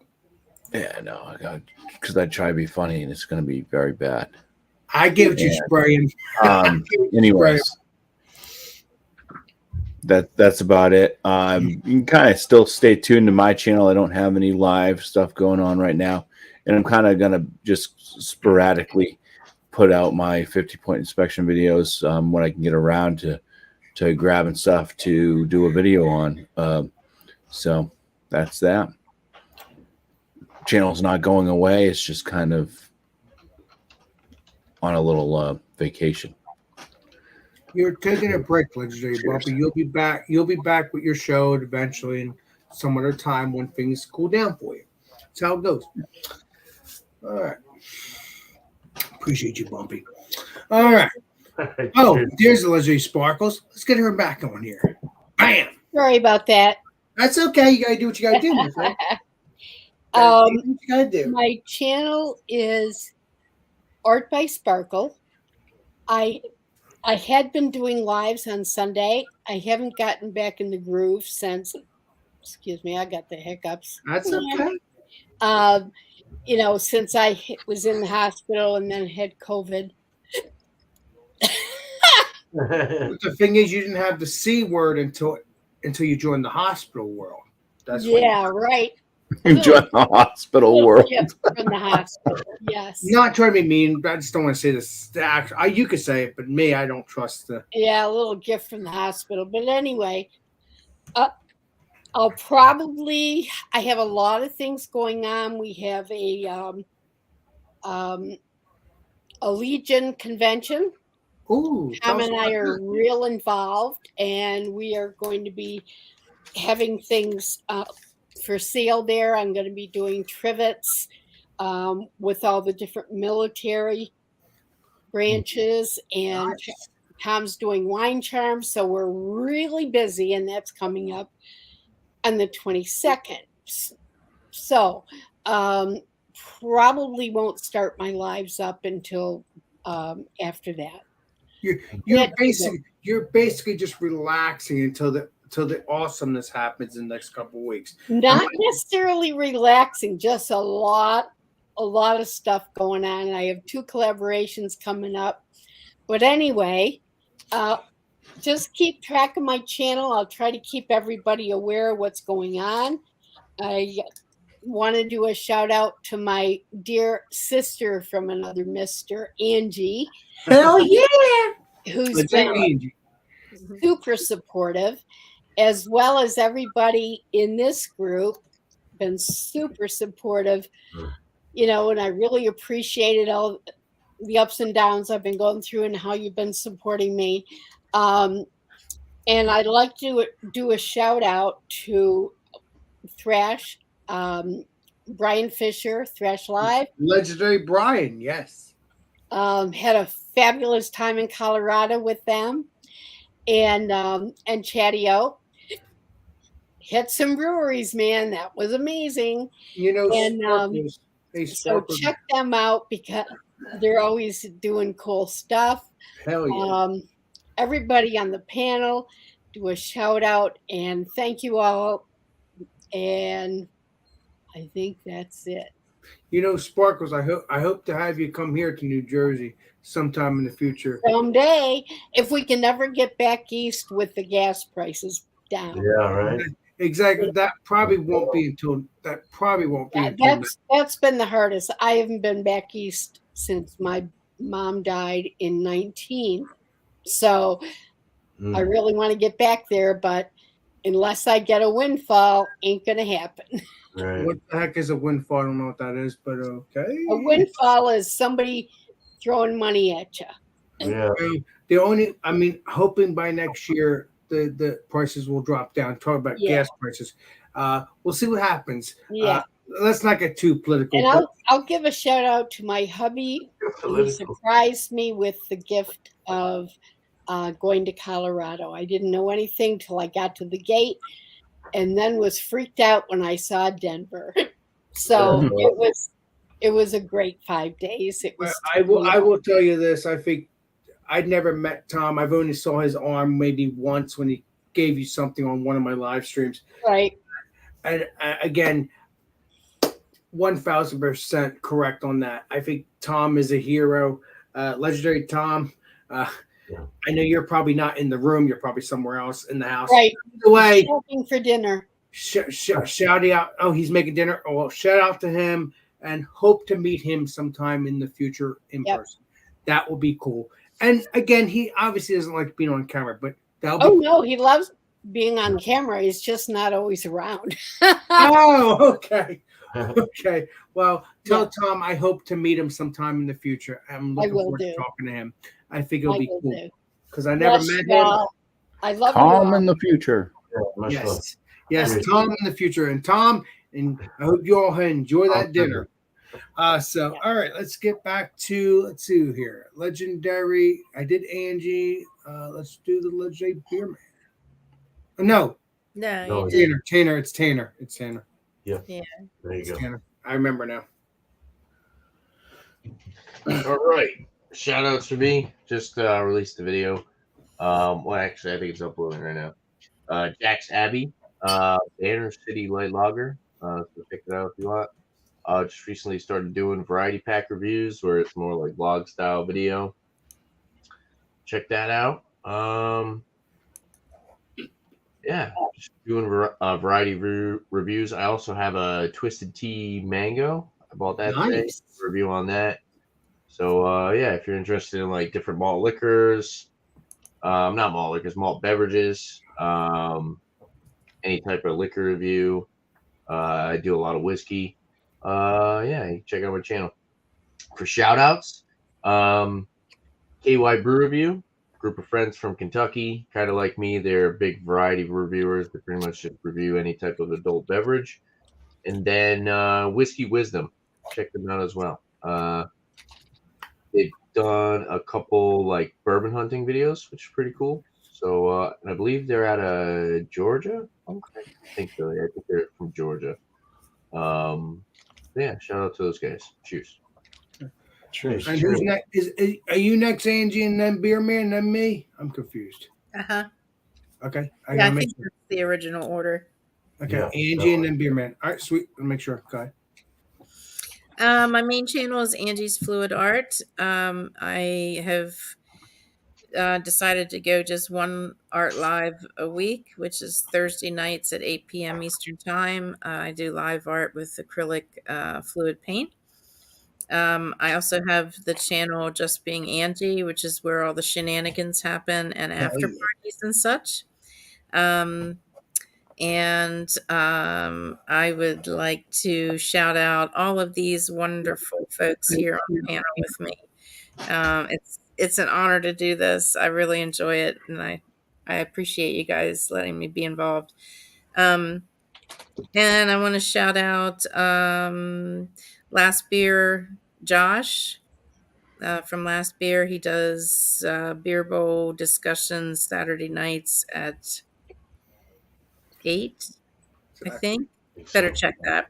Yeah, no, I got because I try to be funny and it's going to be very bad. I give it you spraying. Anyways. That's about it. You can kind of still stay tuned to my channel. I don't have any live stuff going on right now, and I'm kind of gonna just sporadically put out my 50-point inspection videos when I can get around to grabbing stuff to do a video on. So that's that. Channel's not going away. It's just kind of on a little vacation. You're taking a break, legendary Bumpy. You'll be back. You'll be back with your show eventually, in some other time when things cool down for you. That's how it goes. All right. Appreciate you, Bumpy. All right. Oh, there's the legendary Sparkles. Let's get her back on here. Bam. Sorry about that. That's okay. You gotta do what you gotta do, my friend. What you gotta do. My channel is Art by Sparkle. I had been doing lives on Sunday. I haven't gotten back in the groove since. Excuse me, I got the hiccups. That's okay. Since I was in the hospital and then had COVID. But the thing is, you didn't have the C word until you joined the hospital world. That's right. Join the hospital world. From the hospital, yes. Not trying to be mean, but I just don't want to say this. You could say it, but me, I don't trust the. Yeah, a little gift from the hospital. But anyway, I'll probably. I have a lot of things going on. We have a Legion convention. Ooh, Tom and I are real involved, and we are going to be having things for sale there. I'm going to be doing trivets with all the different military branches, and Tom's doing wine charms. So we're really busy, and that's coming up on the 22nd. So probably won't start my lives up until after that. You're basically just relaxing until the awesomeness happens in the next couple of weeks. Not necessarily relaxing, just a lot of stuff going on. I have 2 collaborations coming up. But anyway, just keep track of my channel. I'll try to keep everybody aware of what's going on. I want to do a shout out to my dear sister from another Mr. Angie. Hell yeah! Who's been super supportive, as well as everybody in this group, been super supportive, and I really appreciated all the ups and downs I've been going through and how you've been supporting me. And I'd like to do a shout out to Thrash, Brian Fisher, Thrash Live. Legendary Brian, yes. Had a fabulous time in Colorado with them. And Chatty-O. Hit some breweries, man. That was amazing. So check them out because they're always doing cool stuff. Hell yeah. Everybody on the panel, do a shout out and thank you all. And I think that's it. Sparkles, I hope to have you come here to New Jersey sometime in the future. Someday, if we can never get back east with the gas prices down. Yeah, right. Exactly. That probably won't be until That's been the hardest. I haven't been back east since my mom died in 19. So I really want to get back there, but unless I get a windfall, ain't gonna happen. Right. What the heck is a windfall? I don't know what that is, but okay. A windfall is somebody throwing money at you. Yeah. The only, I mean, hoping by next year the prices will drop down. Talk about gas prices. We'll see what happens. Yeah. Let's not get too political. And I'll give a shout out to my hubby who surprised me with the gift of going to Colorado. I didn't know anything till I got to the gate, and then was freaked out when I saw Denver. So it was a great 5 days. It was. I will tell you this. I think I'd never met Tom. I've only saw his arm maybe once when he gave you something on one of my live streams. Right. And again, 1000% correct on that. I think Tom is a hero. Legendary Tom. I know you're probably not in the room. You're probably somewhere else in the house. Right. Either way, shopping for dinner. Shouting out. Oh, he's making dinner. Oh, well, shout out to him and hope to meet him sometime in the future in person. That will be cool. And again, he obviously doesn't like being on camera, but that'll be cool. No, he loves being on camera. He's just not always around. Oh, okay. Okay. Well, tell Tom I hope to meet him sometime in the future. I'm looking forward to talking to him. I think it'll be cool because I never met him. I love Tom in the future. Yes, Tom in the future, and Tom, and I hope you all enjoy that dinner. So, all right, let's get back to let's see here. Legendary. I did Angie. Let's do the legendary beer man. No, Tanner. It's Tanner. Yeah. There you go. Tanner. I remember now. All right. Shout outs for me. Just released the video. Well, actually, I think it's uploading right now. Jack's Abbey, Banner City Light Lager. So check it out if you want. Just recently started doing variety pack reviews where it's more like vlog style video. Check that out. Yeah, just doing variety reviews. I also have a Twisted Tea Mango. I bought that today. Review on that. So yeah, if you're interested in like different malt liquors, not malt liquors, malt beverages, any type of liquor review. I do a lot of whiskey. Yeah, check out my channel. For shout outs, KY Brew Review, group of friends from Kentucky, kind of like me. They're big variety reviewers. They pretty much just review any type of adult beverage. And then Whiskey Wisdom, check them out as well. They've done a couple like bourbon hunting videos, which is pretty cool. So and I believe they're out of Georgia. I think so. Yeah, I think they're from Georgia. Yeah, shout out to those guys. Cheers. Cheers. And who's next? Are you next, Angie, and then Beer Man, and then me? I'm confused. Okay. I think that's the original order. Okay, yeah, Angie and then Beer Man. All right, sweet. Let me make sure. Okay. My main channel is Angie's Fluid Art. I have decided to go just one art live a week, which is Thursday nights at 8 p.m. Eastern Time. I do live art with acrylic fluid paint. I also have the channel Just Being Angie, which is where all the shenanigans happen and after parties and such. I would like to shout out all of these wonderful folks here on the panel with me. It's an honor to do this. I really enjoy it, and I appreciate you guys letting me be involved. And I want to shout out Last Beer Josh from Last Beer. He does beer bowl discussions Saturday nights at 8, I think. Better check that.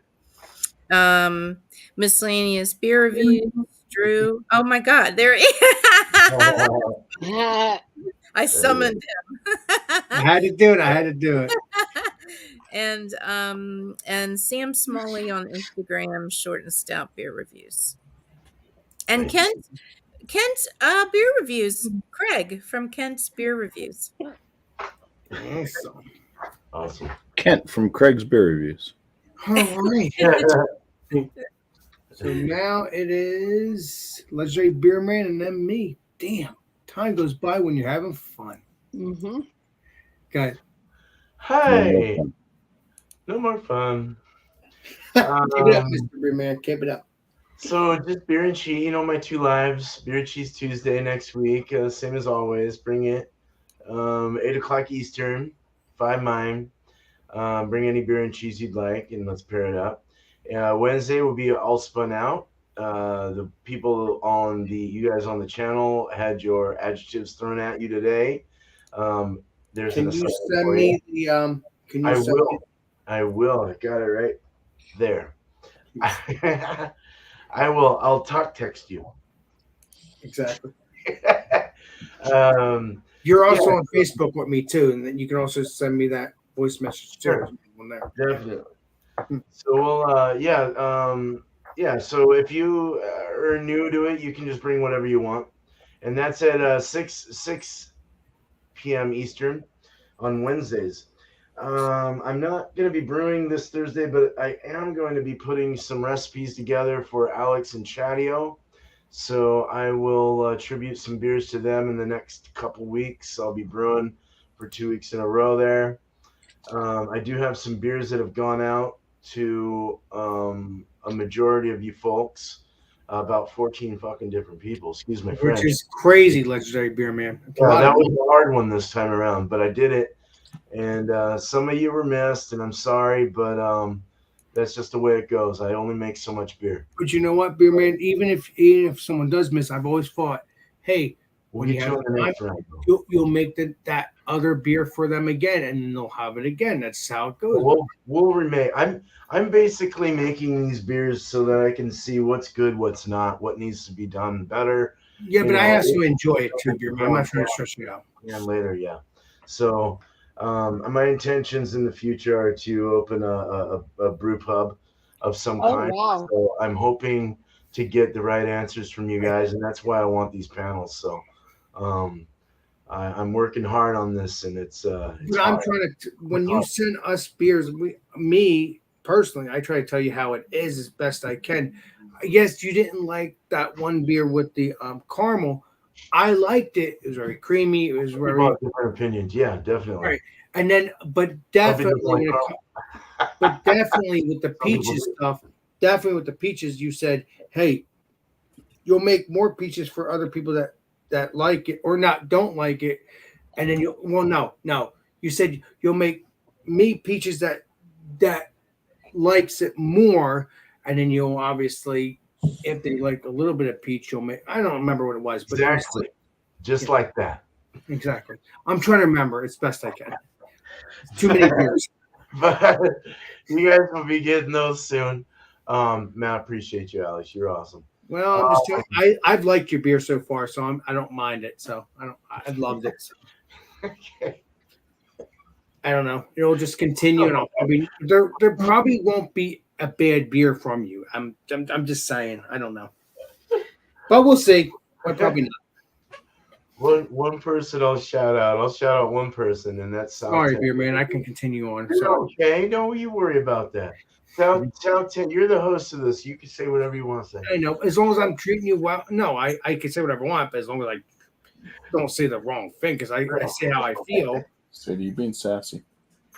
Miscellaneous beer reviews. Drew. Oh my God, there he is. I summoned him. I had to do it. And Sam Smalley on Instagram, short and stout beer reviews. And Kent's beer reviews. Craig from Kent's Beer Reviews. Awesome. Kent from Craig's Beer Reviews. All right. So now it is Legendary Beer Man and then me. Damn, time goes by when you're having fun. Mm-hmm. Got it. Hey, no more fun. Keep it up, Mr. Beer Man. Keep it up. So just beer and cheese, my 2 lives. Beer and Cheese Tuesday next week. Same as always. Bring it. 8 o'clock Eastern, 5 mine. Bring any beer and cheese you'd like, and let's pair it up. Wednesday will be all spun out. The people you guys on the channel had your adjectives thrown at you today. There's Can you send me the Can you send me? I will. I got it right there. I will. I'll text you. Exactly. You're also on Facebook with me too, and then you can also send me that voice message too. Sure. Definitely. So we'll So if you are new to it, you can just bring whatever you want, and that's at 6 p.m. Eastern on Wednesdays. I'm not going to be brewing this Thursday, but I am going to be putting some recipes together for Alex and Chatio. So I will attribute some beers to them in the next couple weeks. I'll be brewing for 2 weeks in a row there. I do have some beers that have gone out to a majority of you folks, about 14 fucking different people. Excuse my French. Which is crazy, Legendary Beer Man. Yeah, that was a hard one this time around, but I did it. And some of you were missed, and I'm sorry, but that's just the way it goes. I only make so much beer. But you know what, Beer Man? Even if someone does miss, I've always thought, hey, when you have time, you'll make that other beer for them again, and they'll have it again. That's how it goes. We'll remake. I'm basically making these beers so that I can see what's good, what's not, what needs to be done better. Yeah, but I also enjoy it too, Beer Man. I'm not trying to stress you out. And later, yeah. So my intentions in the future are to open a brew pub of some kind. Wow. So I'm hoping to get the right answers from you guys, and that's why I want these panels. So I'm working hard on this, and it's but I'm trying to when you send us beers, me personally, I try to tell you how it is as best I can. Yes, you didn't like that one beer with the caramel. I liked it. It was very creamy. It was very different opinions. Yeah, definitely. Right. And then, but definitely with the peaches stuff, definitely with the peaches, you said, hey, you'll make more peaches for other people that like it or don't like it. And then no. You said you'll make me peaches that likes it more. And then you'll obviously, if they like a little bit of peach, you'll make, I don't remember what it was, but exactly. Just like that. Exactly. I'm trying to remember as best I can. Too many beers. But you guys will be getting those soon. Man, I appreciate you, Alex. You're awesome. Well, I'm just telling I've liked your beer so far, so I don't mind it. So I've loved it. So. Okay. I don't know. It'll just continue, and there probably won't be a bad beer from you. I'm just saying. I don't know, but we'll see. Probably not. One person I'll shout out. I'll shout out one person, and that's South. Sorry, Beer Man. I can continue on. Okay, don't you worry about that. South 10, you're the host of this. You can say whatever you want to say. I know, as long as I'm treating you well. No, I can say whatever I want, but as long as I don't say the wrong thing, because I say how I feel. So you being sassy?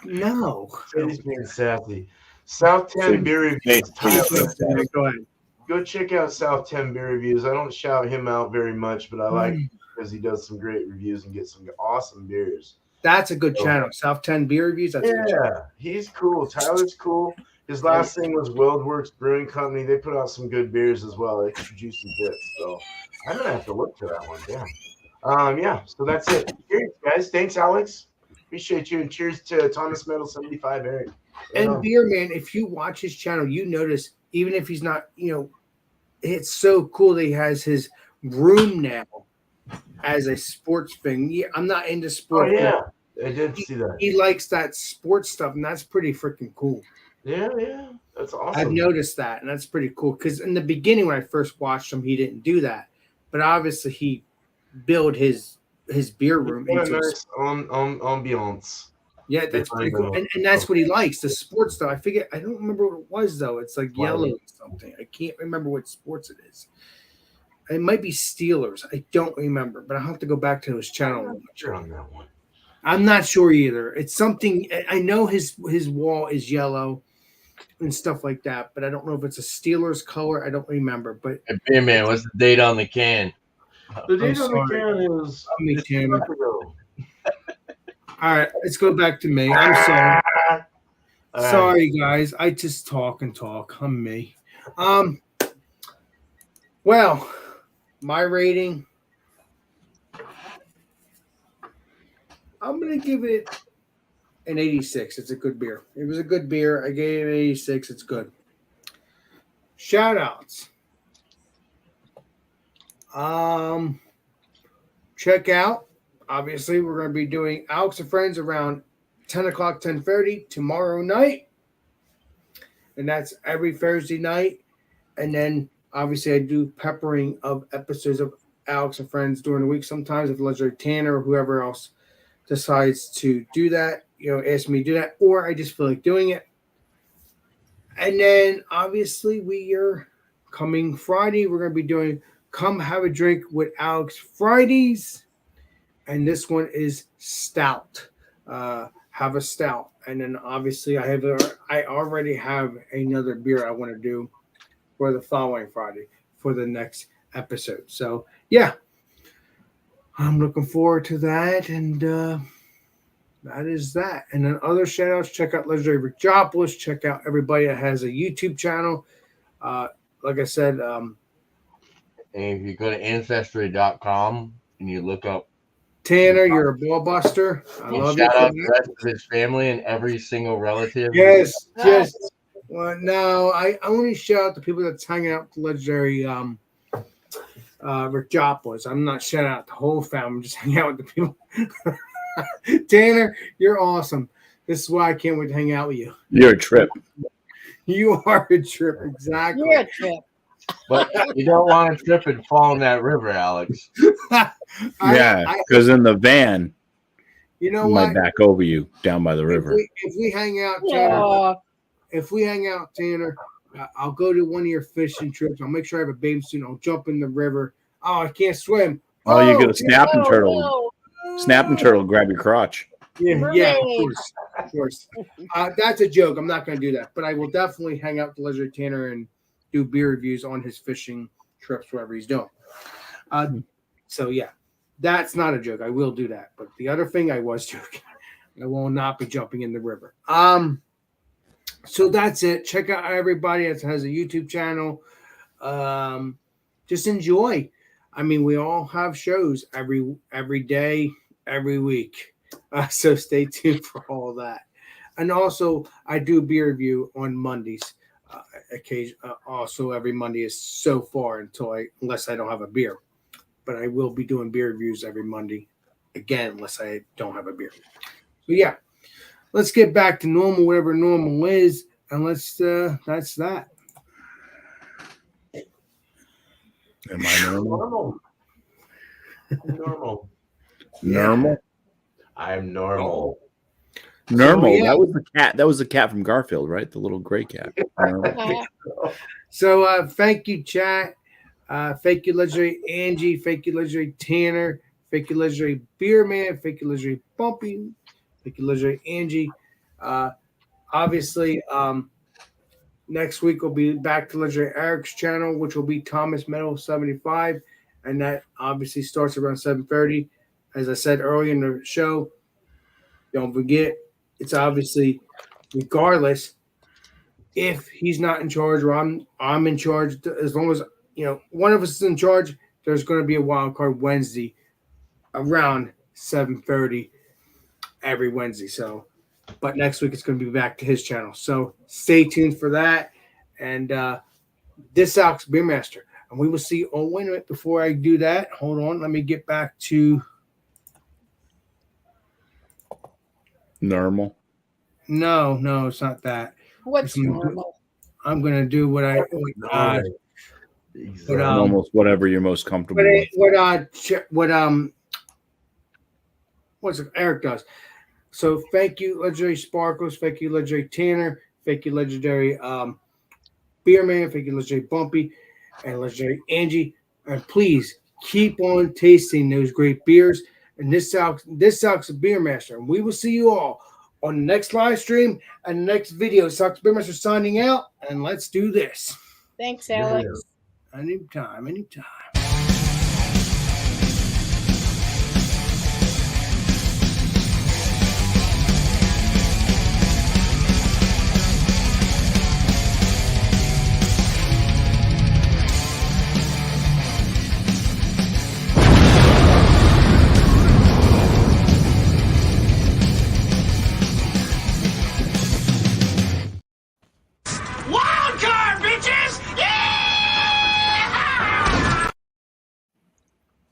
No, he's being sassy. South 10 Beer Reviews. Go ahead. Go check out South 10 Beer Reviews. I don't shout him out very much, but I like him because he does some great reviews and gets some awesome beers. That's a good channel. South 10 Beer Reviews. That's a good channel. He's cool. Tyler's cool. His last thing was WildWorks Brewing Company. They put out some good beers as well. They juicy bits. So I'm gonna have to look for that one. Damn. So that's it. Cheers, guys. Thanks, Alex. Appreciate you, and cheers to Thomas Metal 75, Eric. And Beer Man, if you watch his channel, you notice even if he's not, it's so cool that he has his room now as a sports thing. Yeah, I'm not into sports. Oh yeah, I did see that. He likes that sports stuff, and that's pretty freaking cool. Yeah, that's awesome. I've noticed that, and that's pretty cool. Because in the beginning, when I first watched him, he didn't do that. but obviously he built his beer room What a into nice ambiance. yeah, that's pretty cool. And that's what he likes, the sports stuff. I don't remember what it was though. It's like yellow or something. I can't remember what sports it is. It might be Steelers. I don't remember, but I'll have to go back to his channel. I'm not sure on that one. I'm not sure either. It's something I know his wall is yellow and stuff like that, but I don't know if it's a Steelers color. I don't remember. But Hey, Beer Man, what's the date on the can? The date on the sorry. can is me, just Tim. a month ago. All right, let's go back to me. I'm sorry. All right. Sorry, guys. I just talk and talk. I'm me. Well, my rating, I'm gonna give it an 86. It's a good beer. It was a good beer. I gave it an 86. It's good. Shout outs. Check out. Obviously, we're going to be doing Alex and Friends around 10 o'clock, 10:30 tomorrow night. And that's every Thursday night. And then, obviously, I do peppering of episodes of Alex and Friends during the week sometimes if Legendary Tanner or whoever else decides to do that, ask me to do that, or I just feel like doing it. And then, obviously, we are coming Friday. We're going to be doing Come Have a Drink with Alex Fridays. And this one is stout. Have a stout, and then obviously I already have another beer I want to do for the following Friday for the next episode. So yeah, I'm looking forward to that, and that is that. And then other shout outs, check out Legendary Richopolis, check out everybody that has a YouTube channel. Like I said, And if you go to Ancestry.com and you look up Tanner, you're a ball buster. I love you. Shout out the rest of his family and every single relative. Yes. Well, no, I only shout out the people that's hanging out with the Legendary Richopolis. I'm not shouting out the whole family. I'm just hanging out with the people. Tanner, you're awesome. This is why I can't wait to hang out with you. You're a trip. You are a trip, exactly. You're a trip. But you don't want to trip and fall in that river, Alex. Yeah, because in the van, you know might what? back over you down by the river. If we hang out, Tanner, I'll go to one of your fishing trips. I'll make sure I have a bathing suit. I'll jump in the river. Oh, I can't swim. Oh, you get a snapping no, turtle. no. Snapping turtle, grab your crotch. Yeah, of course. That's a joke. I'm not going to do that, but I will definitely hang out with Legendary Tanner and do beer reviews on his fishing trips, whatever he's doing. So yeah, that's not a joke. I will do that. But the other thing, I was joking. I will not be jumping in the river. So that's it. Check out everybody that has a YouTube channel. Just enjoy. I mean, we all have shows every day, every week. So stay tuned for all that. And also, I do beer review on Mondays. Also, every Monday is so far unless I don't have a beer. But I will be doing beer reviews every Monday again, unless I don't have a beer. So yeah, let's get back to normal, whatever normal is, and that's that. Am I normal? Normal. Normal? I'm normal. Normal. So, yeah. That was the cat. That was the cat from Garfield, right? The little gray cat. Normal. So thank you, chat. Thank you, Legendary Angie. Thank you, Legendary Tanner. Thank you, Legendary Beer Man. Thank you, Legendary Bumpy. Thank you, Legendary Angie. Obviously, next week we'll be back to Legendary Eric's channel, which will be Thomas Metal 75, and that obviously starts around 7:30. As I said earlier in the show, don't forget, it's obviously regardless if he's not in charge or I'm in charge. As long as one of us is in charge, there's going to be a wild card Wednesday around 7:30 every Wednesday. So, but next week it's going to be back to his channel. So stay tuned for that. And this Alex Beermaster, and we will see. Oh, wait a minute! Before I do that, hold on. Let me get back to Normal. No, it's not that. What's normal? I'm going to do what I. Exactly. But, almost whatever you're most comfortable with. What's Eric does. So thank you, Legendary Sparkles. Thank you, Legendary Tanner. Thank you, Legendary Beer Man. Thank you, Legendary Bumpy, and Legendary Angie. And please keep on tasting those great beers. And this Alex Beer Master. And we will see you all on the next live stream and the next video. Alex Beer Master signing out. And let's do this. Thanks, Alex. Anytime.